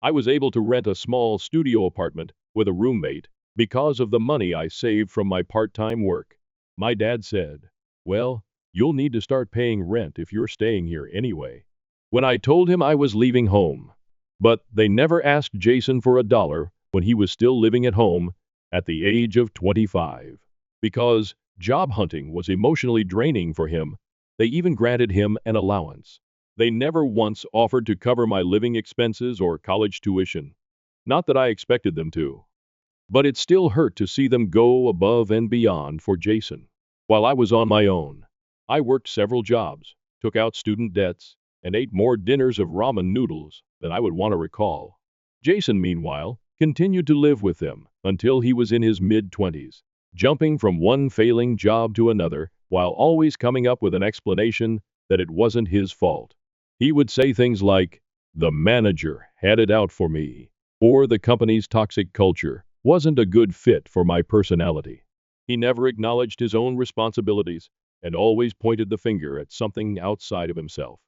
I was able to rent a small studio apartment with a roommate because of the money I saved from my part-time work. My dad said, "Well, you'll need to start paying rent if you're staying here anyway." When I told him I was leaving home, but they never asked Jason for $1 when he was still living at home at the age of 25. Because job hunting was emotionally draining for him, they even granted him an allowance. They never once offered to cover my living expenses or college tuition. Not that I expected them to. But it still hurt to see them go above and beyond for Jason. While I was on my own, I worked several jobs, took out student debts, and ate more dinners of ramen noodles than I would want to recall. Jason, meanwhile, continued to live with them until he was in his mid-20s, jumping from one failing job to another while always coming up with an explanation that it wasn't his fault. He would say things like, "The manager had it out for me," or "the company's toxic culture wasn't a good fit for my personality." He never acknowledged his own responsibilities and always pointed the finger at something outside of himself.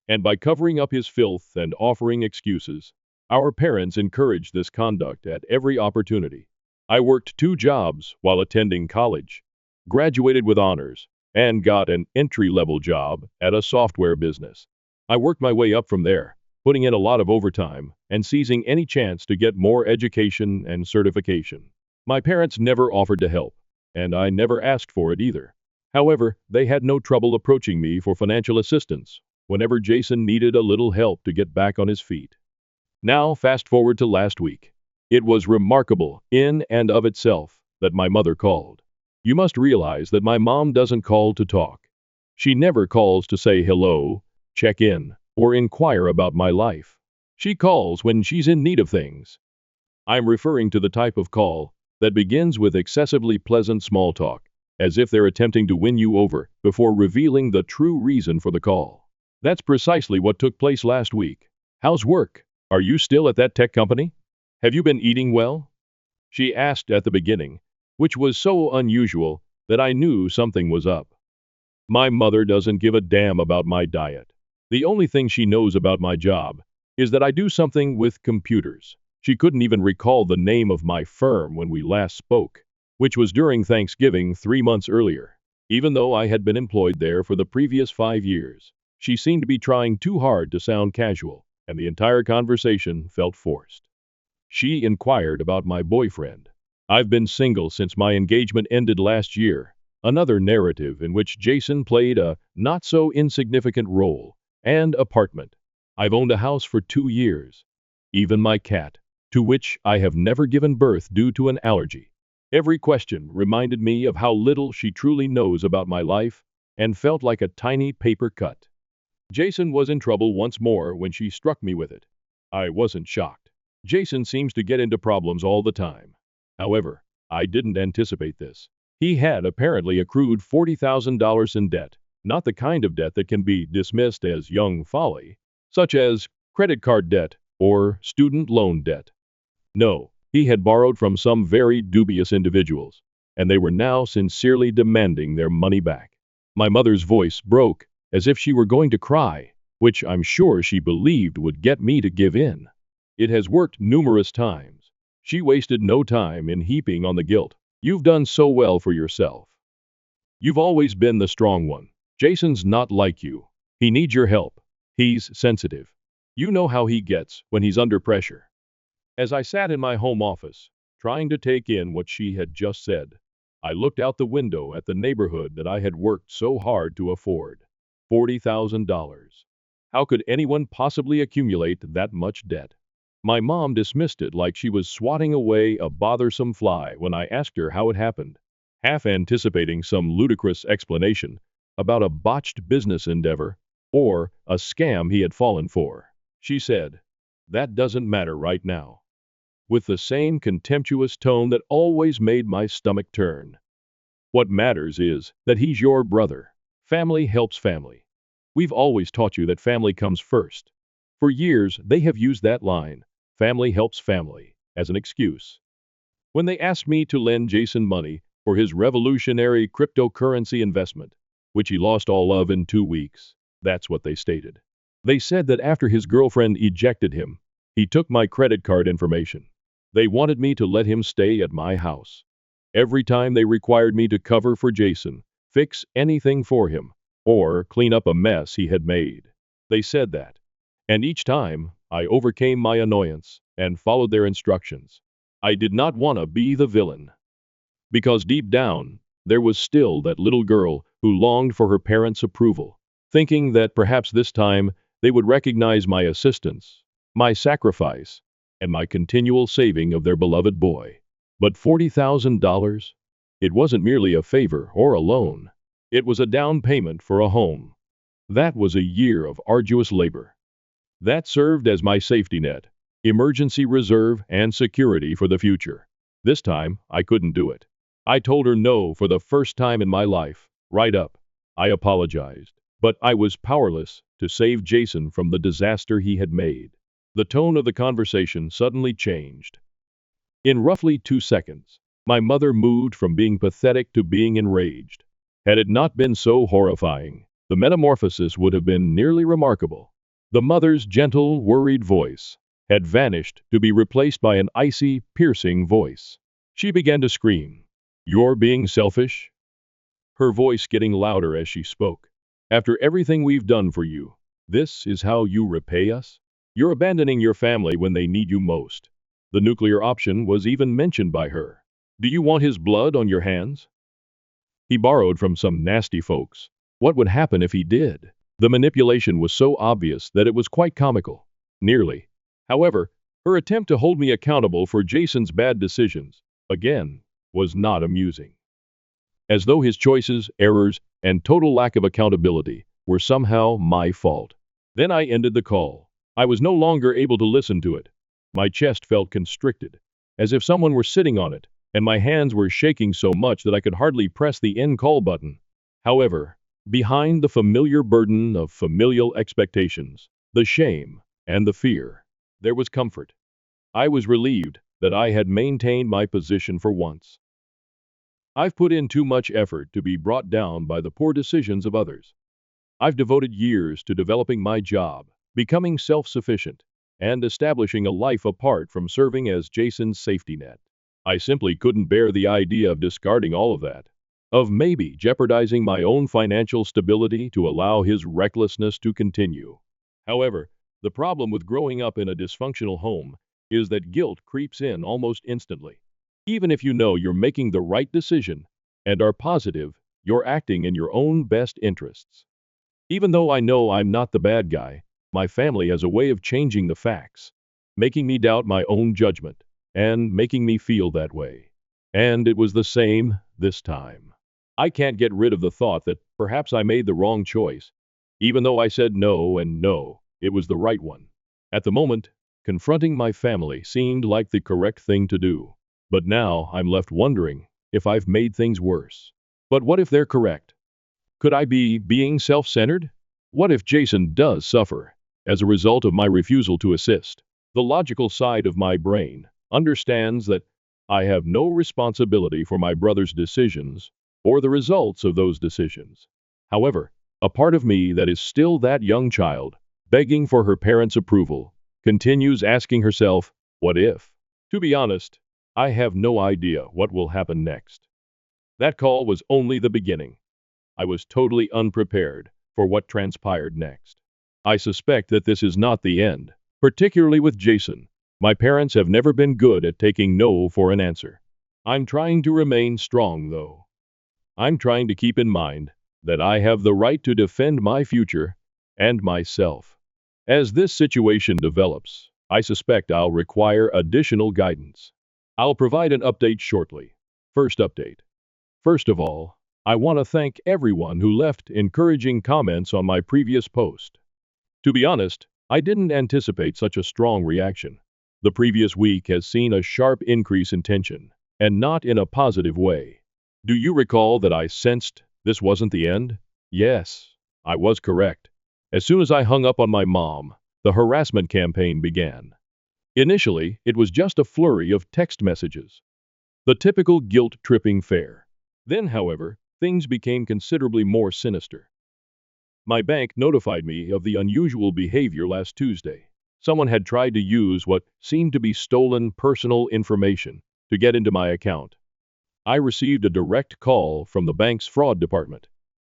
And by covering up his filth and offering excuses, our parents encouraged this conduct at every opportunity. I worked 2 jobs while attending college, graduated with honors, and got an entry-level job at a software business. I worked my way up from there, putting in a lot of overtime and seizing any chance to get more education and certification. My parents never offered to help, and I never asked for it either. However, they had no trouble approaching me for financial assistance whenever Jason needed a little help to get back on his feet. Now, fast forward to last week. It was remarkable in and of itself that my mother called. You must realize that my mom doesn't call to talk. She never calls to say hello, check in, or inquire about my life. She calls when she's in need of things. I'm referring to the type of call that begins with excessively pleasant small talk, as if they're attempting to win you over before revealing the true reason for the call. That's precisely what took place last week. "How's work? Are you still at that tech company? Have you been eating well?" She asked at the beginning, which was so unusual that I knew something was up. My mother doesn't give a damn about my diet. The only thing she knows about my job is that I do something with computers. She couldn't even recall the name of my firm when we last spoke, which was during Thanksgiving 3 months earlier. Even though I had been employed there for the previous 5 years, she seemed to be trying too hard to sound casual, and the entire conversation felt forced. She inquired about my boyfriend. I've been single since my engagement ended last year, another narrative in which Jason played a not-so-insignificant role, and apartment. I've owned a house for 2 years. Even my cat, to which I have never given birth due to an allergy. Every question reminded me of how little she truly knows about my life, and felt like a tiny paper cut. Jason was in trouble once more when she struck me with it. I wasn't shocked. Jason seems to get into problems all the time. However, I didn't anticipate this. He had apparently accrued $40,000 in debt, not the kind of debt that can be dismissed as young folly, such as credit card debt or student loan debt. No, he had borrowed from some very dubious individuals, and they were now sincerely demanding their money back. My mother's voice broke as if she were going to cry, which I'm sure she believed would get me to give in. It has worked numerous times. She wasted no time in heaping on the guilt. You've done so well for yourself. You've always been the strong one. Jason's not like you. He needs your help. He's sensitive. You know how he gets when he's under pressure. As I sat in my home office, trying to take in what she had just said, I looked out the window at the neighborhood that I had worked so hard to afford. $40,000. How could anyone possibly accumulate that much debt? My mom dismissed it like she was swatting away a bothersome fly when I asked her how it happened, half anticipating some ludicrous explanation about a botched business endeavor or a scam he had fallen for. She said, "That doesn't matter right now," with the same contemptuous tone that always made my stomach turn. "What matters is that he's your brother. Family helps family. We've always taught you that family comes first." For years, they have used that line, "family helps family," as an excuse. When they asked me to lend Jason money for his revolutionary cryptocurrency investment, which he lost all of in 2 weeks, that's what they stated. They said that after his girlfriend ejected him, he took my credit card information. They wanted me to let him stay at my house. Every time they required me to cover for Jason, fix anything for him, or clean up a mess he had made. They said that. And each time, I overcame my annoyance and followed their instructions. I did not want to be the villain. Because deep down, there was still that little girl who longed for her parents' approval, thinking that perhaps this time they would recognize my assistance, my sacrifice, and my continual saving of their beloved boy. But $40,000? It wasn't merely a favor or a loan. It was a down payment for a home. That was a year of arduous labor. That served as my safety net, emergency reserve, and security for the future. This time, I couldn't do it. I told her no for the first time in my life, right up. I apologized, but I was powerless to save Jason from the disaster he had made. The tone of the conversation suddenly changed. In roughly 2 seconds, my mother moved from being pathetic to being enraged. Had it not been so horrifying, the metamorphosis would have been nearly remarkable. The mother's gentle, worried voice had vanished to be replaced by an icy, piercing voice. She began to scream, "You're being selfish?" Her voice getting louder as she spoke. "After everything we've done for you, this is how you repay us? You're abandoning your family when they need you most." The nuclear option was even mentioned by her. "Do you want his blood on your hands? He borrowed from some nasty folks. What would happen if he did?" The manipulation was so obvious that it was quite comical. Nearly. However, her attempt to hold me accountable for Jason's bad decisions, again, was not amusing. As though his choices, errors, and total lack of accountability were somehow my fault. Then I ended the call. I was no longer able to listen to it. My chest felt constricted, as if someone were sitting on it, and my hands were shaking so much that I could hardly press the end call button. However, behind the familiar burden of familial expectations, the shame, and the fear, there was comfort. I was relieved that I had maintained my position for once. I've put in too much effort to be brought down by the poor decisions of others. I've devoted years to developing my job, becoming self-sufficient, and establishing a life apart from serving as Jason's safety net. I simply couldn't bear the idea of discarding all of that, of maybe jeopardizing my own financial stability to allow his recklessness to continue. However, the problem with growing up in a dysfunctional home is that guilt creeps in almost instantly. Even if you know you're making the right decision and are positive you're acting in your own best interests. Even though I know I'm not the bad guy, my family has a way of changing the facts, making me doubt my own judgment, and making me feel that way. And it was the same this time. I can't get rid of the thought that perhaps I made the wrong choice, even though I said no and no, it was the right one. At the moment, confronting my family seemed like the correct thing to do. But now I'm left wondering if I've made things worse. But what if they're correct? Could I be being self-centered? What if Jason does suffer as a result of my refusal to assist? The logical side of my brain understands that I have no responsibility for my brother's decisions or the results of those decisions. However, A part of me that is still that young child, begging for her parents' approval, continues asking herself, what if? To be honest, I have no idea what will happen next. That call was only the beginning. I was totally unprepared for what transpired next. I suspect that this is not the end, particularly with Jason. My parents have never been good at taking no for an answer. I'm trying to remain strong, though. I'm trying to keep in mind that I have the right to defend my future and myself. As this situation develops, I suspect I'll require additional guidance. I'll provide an update shortly. First update. First of all, I want to thank everyone who left encouraging comments on my previous post. To be honest, I didn't anticipate such a strong reaction. The previous week has seen a sharp increase in tension, and not in a positive way. Do you recall that I sensed this wasn't the end? Yes, I was correct. As soon as I hung up on my mom, the harassment campaign began. Initially, it was just a flurry of text messages. The typical guilt-tripping fare. Then, however, things became considerably more sinister. My bank notified me of the unusual behavior last Tuesday. Someone had tried to use what seemed to be stolen personal information to get into my account. I received a direct call from the bank's fraud department.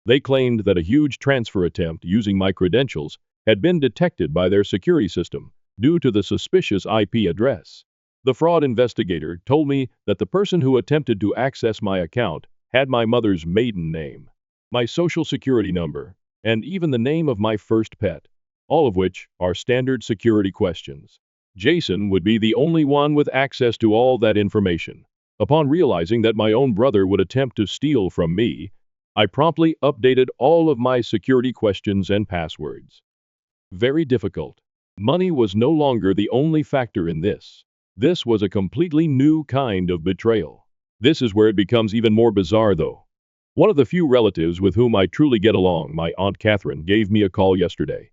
They claimed that a huge transfer attempt using my credentials had been detected by their security system due to the suspicious IP address. The fraud investigator told me that the person who attempted to access my account had my mother's maiden name, my social security number, and even the name of my first pet, all of which are standard security questions. Jason would be the only one with access to all that information. Upon realizing that my own brother would attempt to steal from me, I promptly updated all of my security questions and passwords. Very difficult. Money was no longer the only factor in this. This was a completely new kind of betrayal. This is where it becomes even more bizarre, though. One of the few relatives with whom I truly get along, my Aunt Catherine, gave me a call yesterday.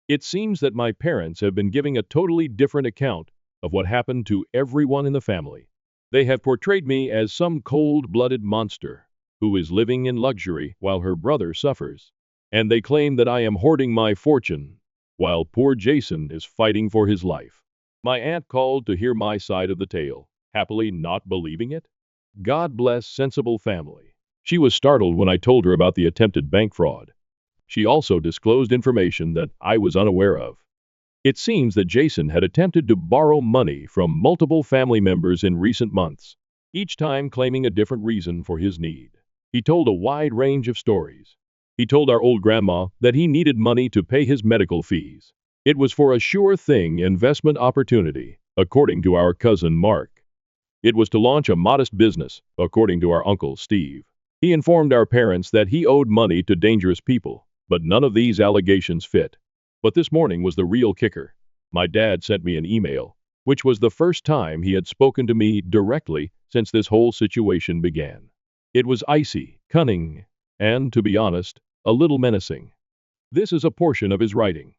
It seems that my parents have been giving a totally different account of what happened to everyone in the family. They have portrayed me as some cold-blooded monster who is living in luxury while her brother suffers. And they claim that I am hoarding my fortune while poor Jason is fighting for his life. My aunt called to hear my side of the tale, happily not believing it. God bless sensible family. She was startled when I told her about the attempted bank fraud. She also disclosed information that I was unaware of. It seems that Jason had attempted to borrow money from multiple family members in recent months, each time claiming a different reason for his need. He told a wide range of stories. He told our old grandma that he needed money to pay his medical fees. It was for a sure thing investment opportunity, according to our cousin Mark. It was to launch a modest business, according to our uncle Steve. He informed our parents that he owed money to dangerous people, but none of these allegations fit. But this morning was the real kicker. My dad sent me an email, which was the first time he had spoken to me directly since this whole situation began. It was icy, cunning, and, to be honest, a little menacing. This is a portion of his writing.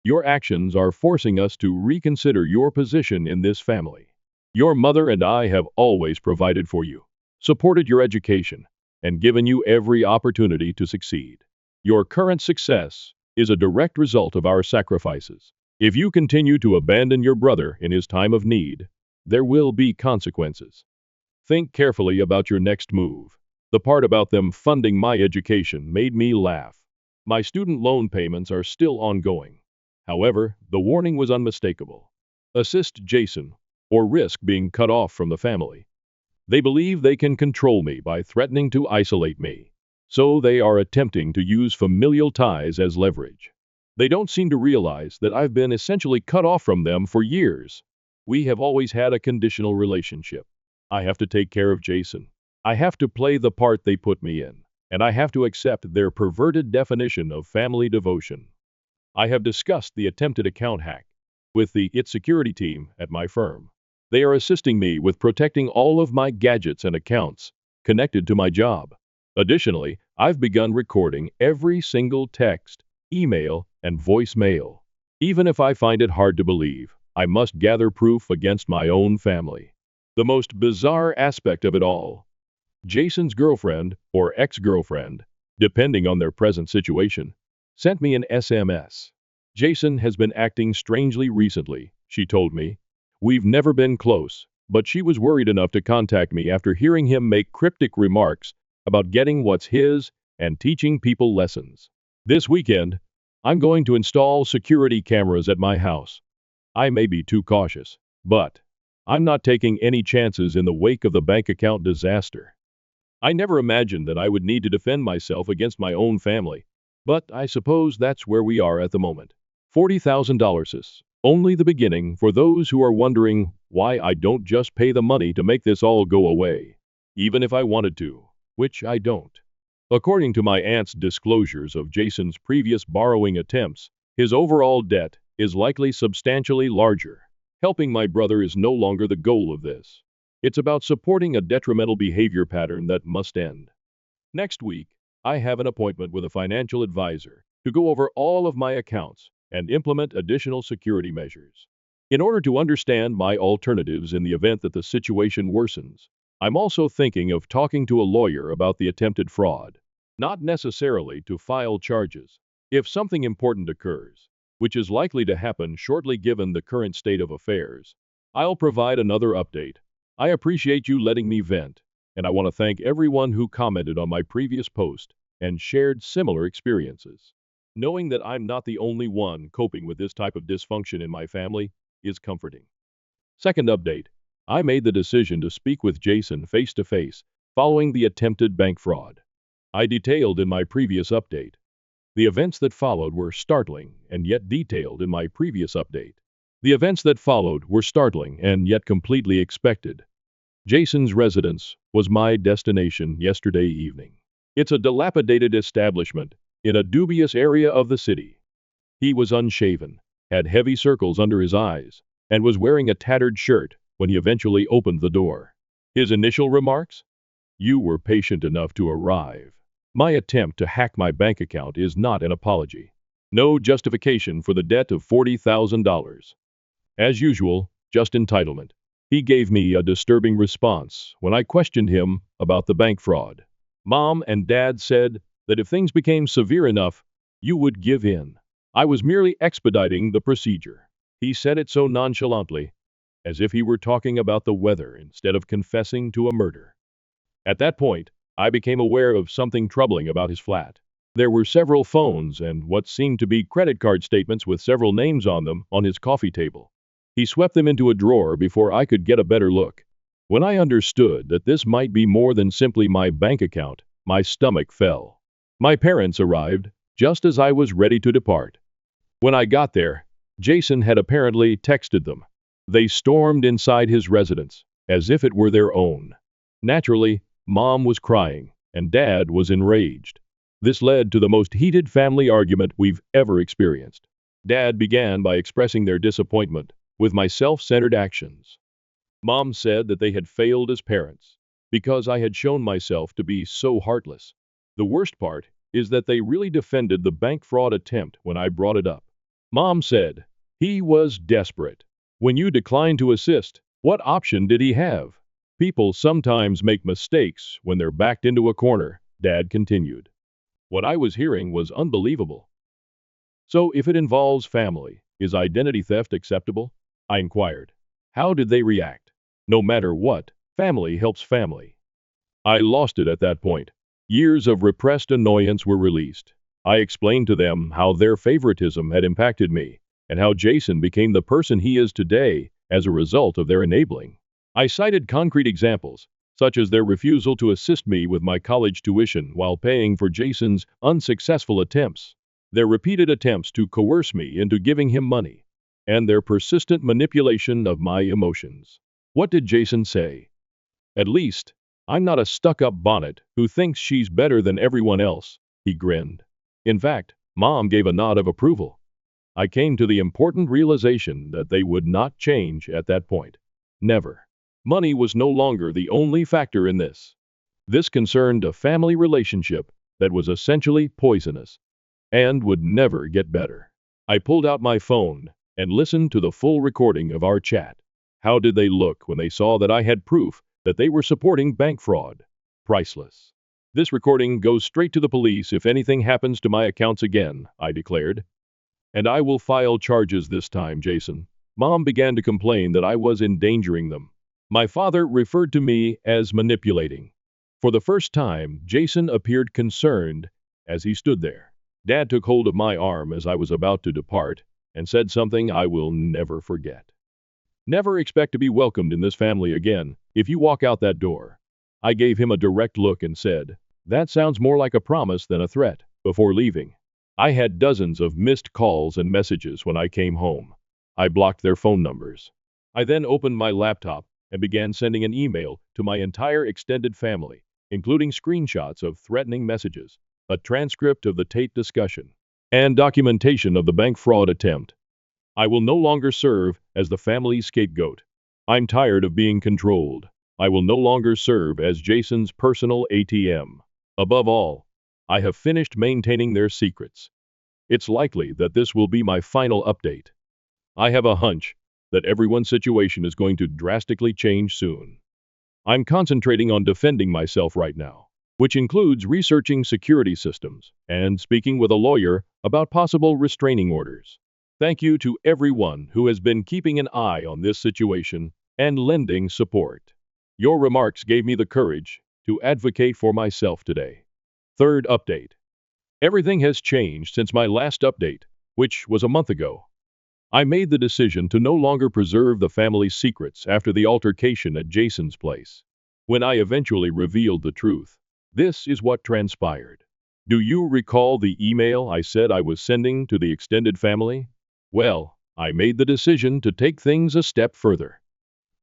Your actions are forcing us to reconsider your position in this family. Your mother and I have always provided for you, supported your education, and given you every opportunity to succeed. Your current success is a direct result of our sacrifices. If you continue to abandon your brother in his time of need, there will be consequences. Think carefully about your next move. The part about them funding my education made me laugh. My student loan payments are still ongoing. However, the warning was unmistakable. Assist Jason, or risk being cut off from the family. They believe they can control me by threatening to isolate me. So they are attempting to use familial ties as leverage. They don't seem to realize that I've been essentially cut off from them for years. We have always had a conditional relationship. I have to take care of Jason. I have to play the part they put me in, and I have to accept their perverted definition of family devotion. I have discussed the attempted account hack with the IT security team at my firm. They are assisting me with protecting all of my gadgets and accounts connected to my job. Additionally, I've begun recording every single text, email, and voicemail. Even if I find it hard to believe, I must gather proof against my own family. The most bizarre aspect of it all, Jason's girlfriend, or ex-girlfriend, depending on their present situation, sent me an SMS. Jason has been acting strangely recently, she told me. We've never been close, but she was worried enough to contact me after hearing him make cryptic remarks about getting what's his and teaching people lessons. This weekend, I'm going to install security cameras at my house. I may be too cautious, but I'm not taking any chances in the wake of the bank account disaster. I never imagined that I would need to defend myself against my own family, but I suppose that's where we are at the moment. $40,000 is only the beginning for those who are wondering why I don't just pay the money to make this all go away, even if I wanted to, which I don't. According to my aunt's disclosures of Jason's previous borrowing attempts, his overall debt is likely substantially larger. Helping my brother is no longer the goal of this. It's about supporting a detrimental behavior pattern that must end. Next week, I have an appointment with a financial advisor to go over all of my accounts and implement additional security measures. In order to understand my alternatives in the event that the situation worsens, I'm also thinking of talking to a lawyer about the attempted fraud, not necessarily to file charges. If something important occurs, which is likely to happen shortly given the current state of affairs, I'll provide another update. I appreciate you letting me vent, and I want to thank everyone who commented on my previous post and shared similar experiences. Knowing that I'm not the only one coping with this type of dysfunction in my family is comforting. Second update. I made the decision to speak with Jason face to face following the attempted bank fraud. I detailed in my previous update. The events that followed were startling and yet detailed in my previous update. The events that followed were startling and yet completely expected. Jason's residence was my destination yesterday evening. It's a dilapidated establishment in a dubious area of the city. He was unshaven, had heavy circles under his eyes, and was wearing a tattered shirt when he eventually opened the door. His initial remarks? You were patient enough to arrive. My attempt to hack my bank account is not an apology. No justification for the debt of $40,000. As usual, just entitlement. He gave me a disturbing response when I questioned him about the bank fraud. Mom and Dad said that if things became severe enough, you would give in. I was merely expediting the procedure. He said it so nonchalantly, as if he were talking about the weather instead of confessing to a murder. At that point, I became aware of something troubling about his flat. There were several phones and what seemed to be credit card statements with several names on them on his coffee table. He swept them into a drawer before I could get a better look. When I understood that this might be more than simply my bank account, my stomach fell. My parents arrived just as I was ready to depart. When I got there, Jason had apparently texted them. They stormed inside his residence, as if it were their own. Naturally, Mom was crying, and Dad was enraged. This led to the most heated family argument we've ever experienced. Dad began by expressing their disappointment with my self-centered actions. Mom said that they had failed as parents because I had shown myself to be so heartless. The worst part is that they really defended the bank fraud attempt when I brought it up. Mom said, he was desperate. When you declined to assist, what option did he have? People sometimes make mistakes when they're backed into a corner, Dad continued. What I was hearing was unbelievable. So if it involves family, is identity theft acceptable? I inquired. How did they react? No matter what, family helps family. I lost it at that point. Years of repressed annoyance were released. I explained to them how their favoritism had impacted me, and how Jason became the person he is today as a result of their enabling. I cited concrete examples, such as their refusal to assist me with my college tuition while paying for Jason's unsuccessful attempts, their repeated attempts to coerce me into giving him money, and their persistent manipulation of my emotions. What did Jason say? At least, I'm not a stuck-up bonnet who thinks she's better than everyone else, he grinned. In fact, Mom gave a nod of approval. I came to the important realization that they would not change at that point. Never. Money was no longer the only factor in this. This concerned a family relationship that was essentially poisonous and would never get better. I pulled out my phone and listened to the full recording of our chat. How did they look when they saw that I had proof that they were supporting bank fraud? Priceless. This recording goes straight to the police if anything happens to my accounts again, I declared. And I will file charges this time, Jason. Mom began to complain that I was endangering them. My father referred to me as manipulating. For the first time, Jason appeared concerned as he stood there. Dad took hold of my arm as I was about to depart and said something I will never forget. Never expect to be welcomed in this family again if you walk out that door. I gave him a direct look and said, "That sounds more like a promise than a threat," before leaving. I had dozens of missed calls and messages when I came home. I blocked their phone numbers. I then opened my laptop and began sending an email to my entire extended family, including screenshots of threatening messages, a transcript of the Tate discussion, and documentation of the bank fraud attempt. I will no longer serve as the family's scapegoat. I'm tired of being controlled. I will no longer serve as Jason's personal ATM. Above all, I have finished maintaining their secrets. It's likely that this will be my final update. I have a hunch that everyone's situation is going to drastically change soon. I'm concentrating on defending myself right now, which includes researching security systems and speaking with a lawyer about possible restraining orders. Thank you to everyone who has been keeping an eye on this situation and lending support. Your remarks gave me the courage to advocate for myself today. Third update. Everything has changed since my last update, which was a month ago. I made the decision to no longer preserve the family's secrets after the altercation at Jason's place. When I eventually revealed the truth, this is what transpired. Do you recall the email I said I was sending to the extended family? Well, I made the decision to take things a step further.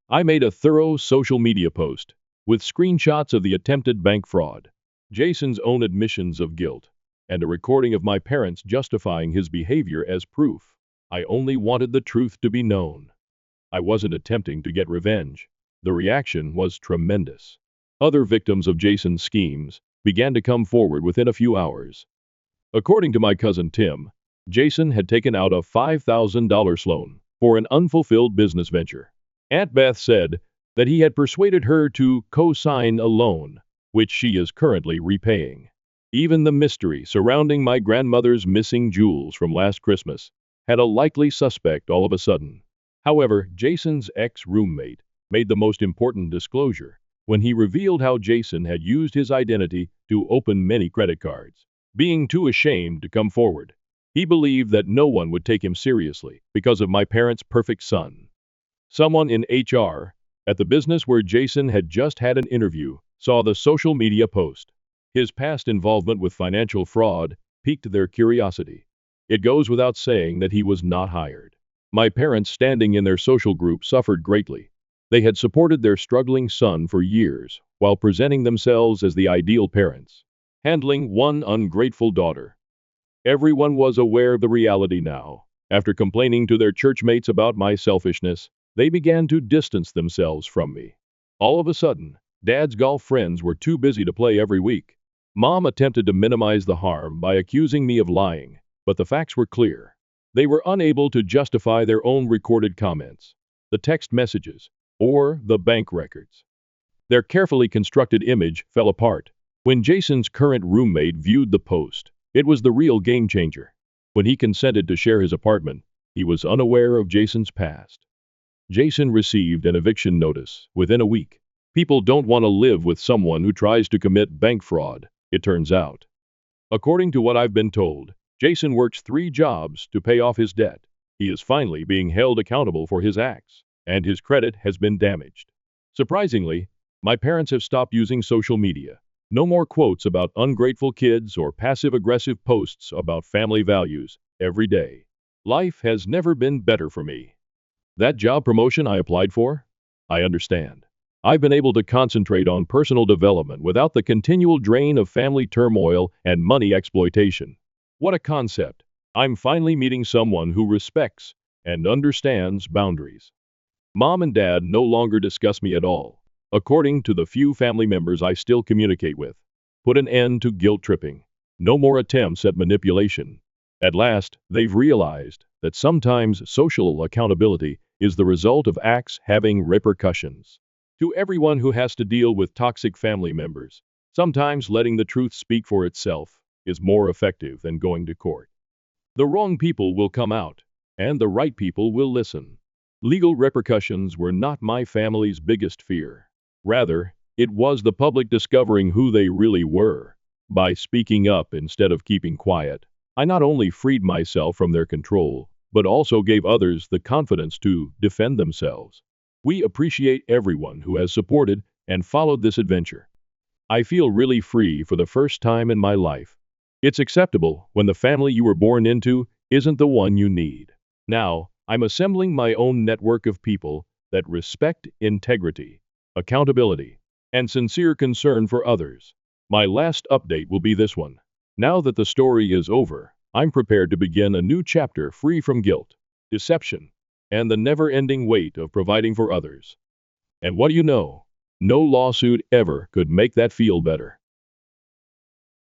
I made a thorough social media post with screenshots of the attempted bank fraud, Jason's own admissions of guilt, and a recording of my parents justifying his behavior as proof. I only wanted the truth to be known. I wasn't attempting to get revenge. The reaction was tremendous. Other victims of Jason's schemes began to come forward within a few hours. According to my cousin Tim, Jason had taken out a $5,000 loan for an unfulfilled business venture. Aunt Beth said that he had persuaded her to co-sign a loan, which she is currently repaying. Even the mystery surrounding my grandmother's missing jewels from last Christmas had a likely suspect all of a sudden. However, Jason's ex-roommate made the most important disclosure when he revealed how Jason had used his identity to open many credit cards. Being too ashamed to come forward, he believed that no one would take him seriously because of my parents' perfect son. Someone in HR at the business where Jason had just had an interview saw the social media post. His past involvement with financial fraud piqued their curiosity. It goes without saying that he was not hired. My parents, standing in their social group, suffered greatly. They had supported their struggling son for years while presenting themselves as the ideal parents, handling one ungrateful daughter. Everyone was aware of the reality now. After complaining to their churchmates about my selfishness, they began to distance themselves from me. All of a sudden, Dad's golf friends were too busy to play every week. Mom attempted to minimize the harm by accusing me of lying, but the facts were clear. They were unable to justify their own recorded comments, the text messages, or the bank records. Their carefully constructed image fell apart. When Jason's current roommate viewed the post, it was the real game changer. When he consented to share his apartment, he was unaware of Jason's past. Jason received an eviction notice within a week. People don't want to live with someone who tries to commit bank fraud, it turns out. According to what I've been told, Jason works 3 jobs to pay off his debt. He is finally being held accountable for his acts, and his credit has been damaged. Surprisingly, my parents have stopped using social media. No more quotes about ungrateful kids or passive-aggressive posts about family values every day. Life has never been better for me. That job promotion I applied for? I understand. I've been able to concentrate on personal development without the continual drain of family turmoil and money exploitation. What a concept. I'm finally meeting someone who respects and understands boundaries. Mom and Dad no longer discuss me at all. According to the few family members I still communicate with, put an end to guilt tripping. No more attempts at manipulation. At last, they've realized that sometimes social accountability is the result of acts having repercussions. To everyone who has to deal with toxic family members, Sometimes letting the truth speak for itself is more effective than going to court. The wrong people will come out, and the right people will listen. Legal repercussions were not my family's biggest fear. Rather, it was the public discovering who they really were. By speaking up instead of keeping quiet, I not only freed myself from their control, but also gave others the confidence to defend themselves. We appreciate everyone who has supported and followed this adventure. I feel really free for the first time in my life. It's acceptable when the family you were born into isn't the one you need. Now, I'm assembling my own network of people that respect integrity, accountability, and sincere concern for others. My last update will be this one. Now that the story is over, I'm prepared to begin a new chapter free from guilt, deception, and the never-ending weight of providing for others. And what do you know? No lawsuit ever could make that feel better.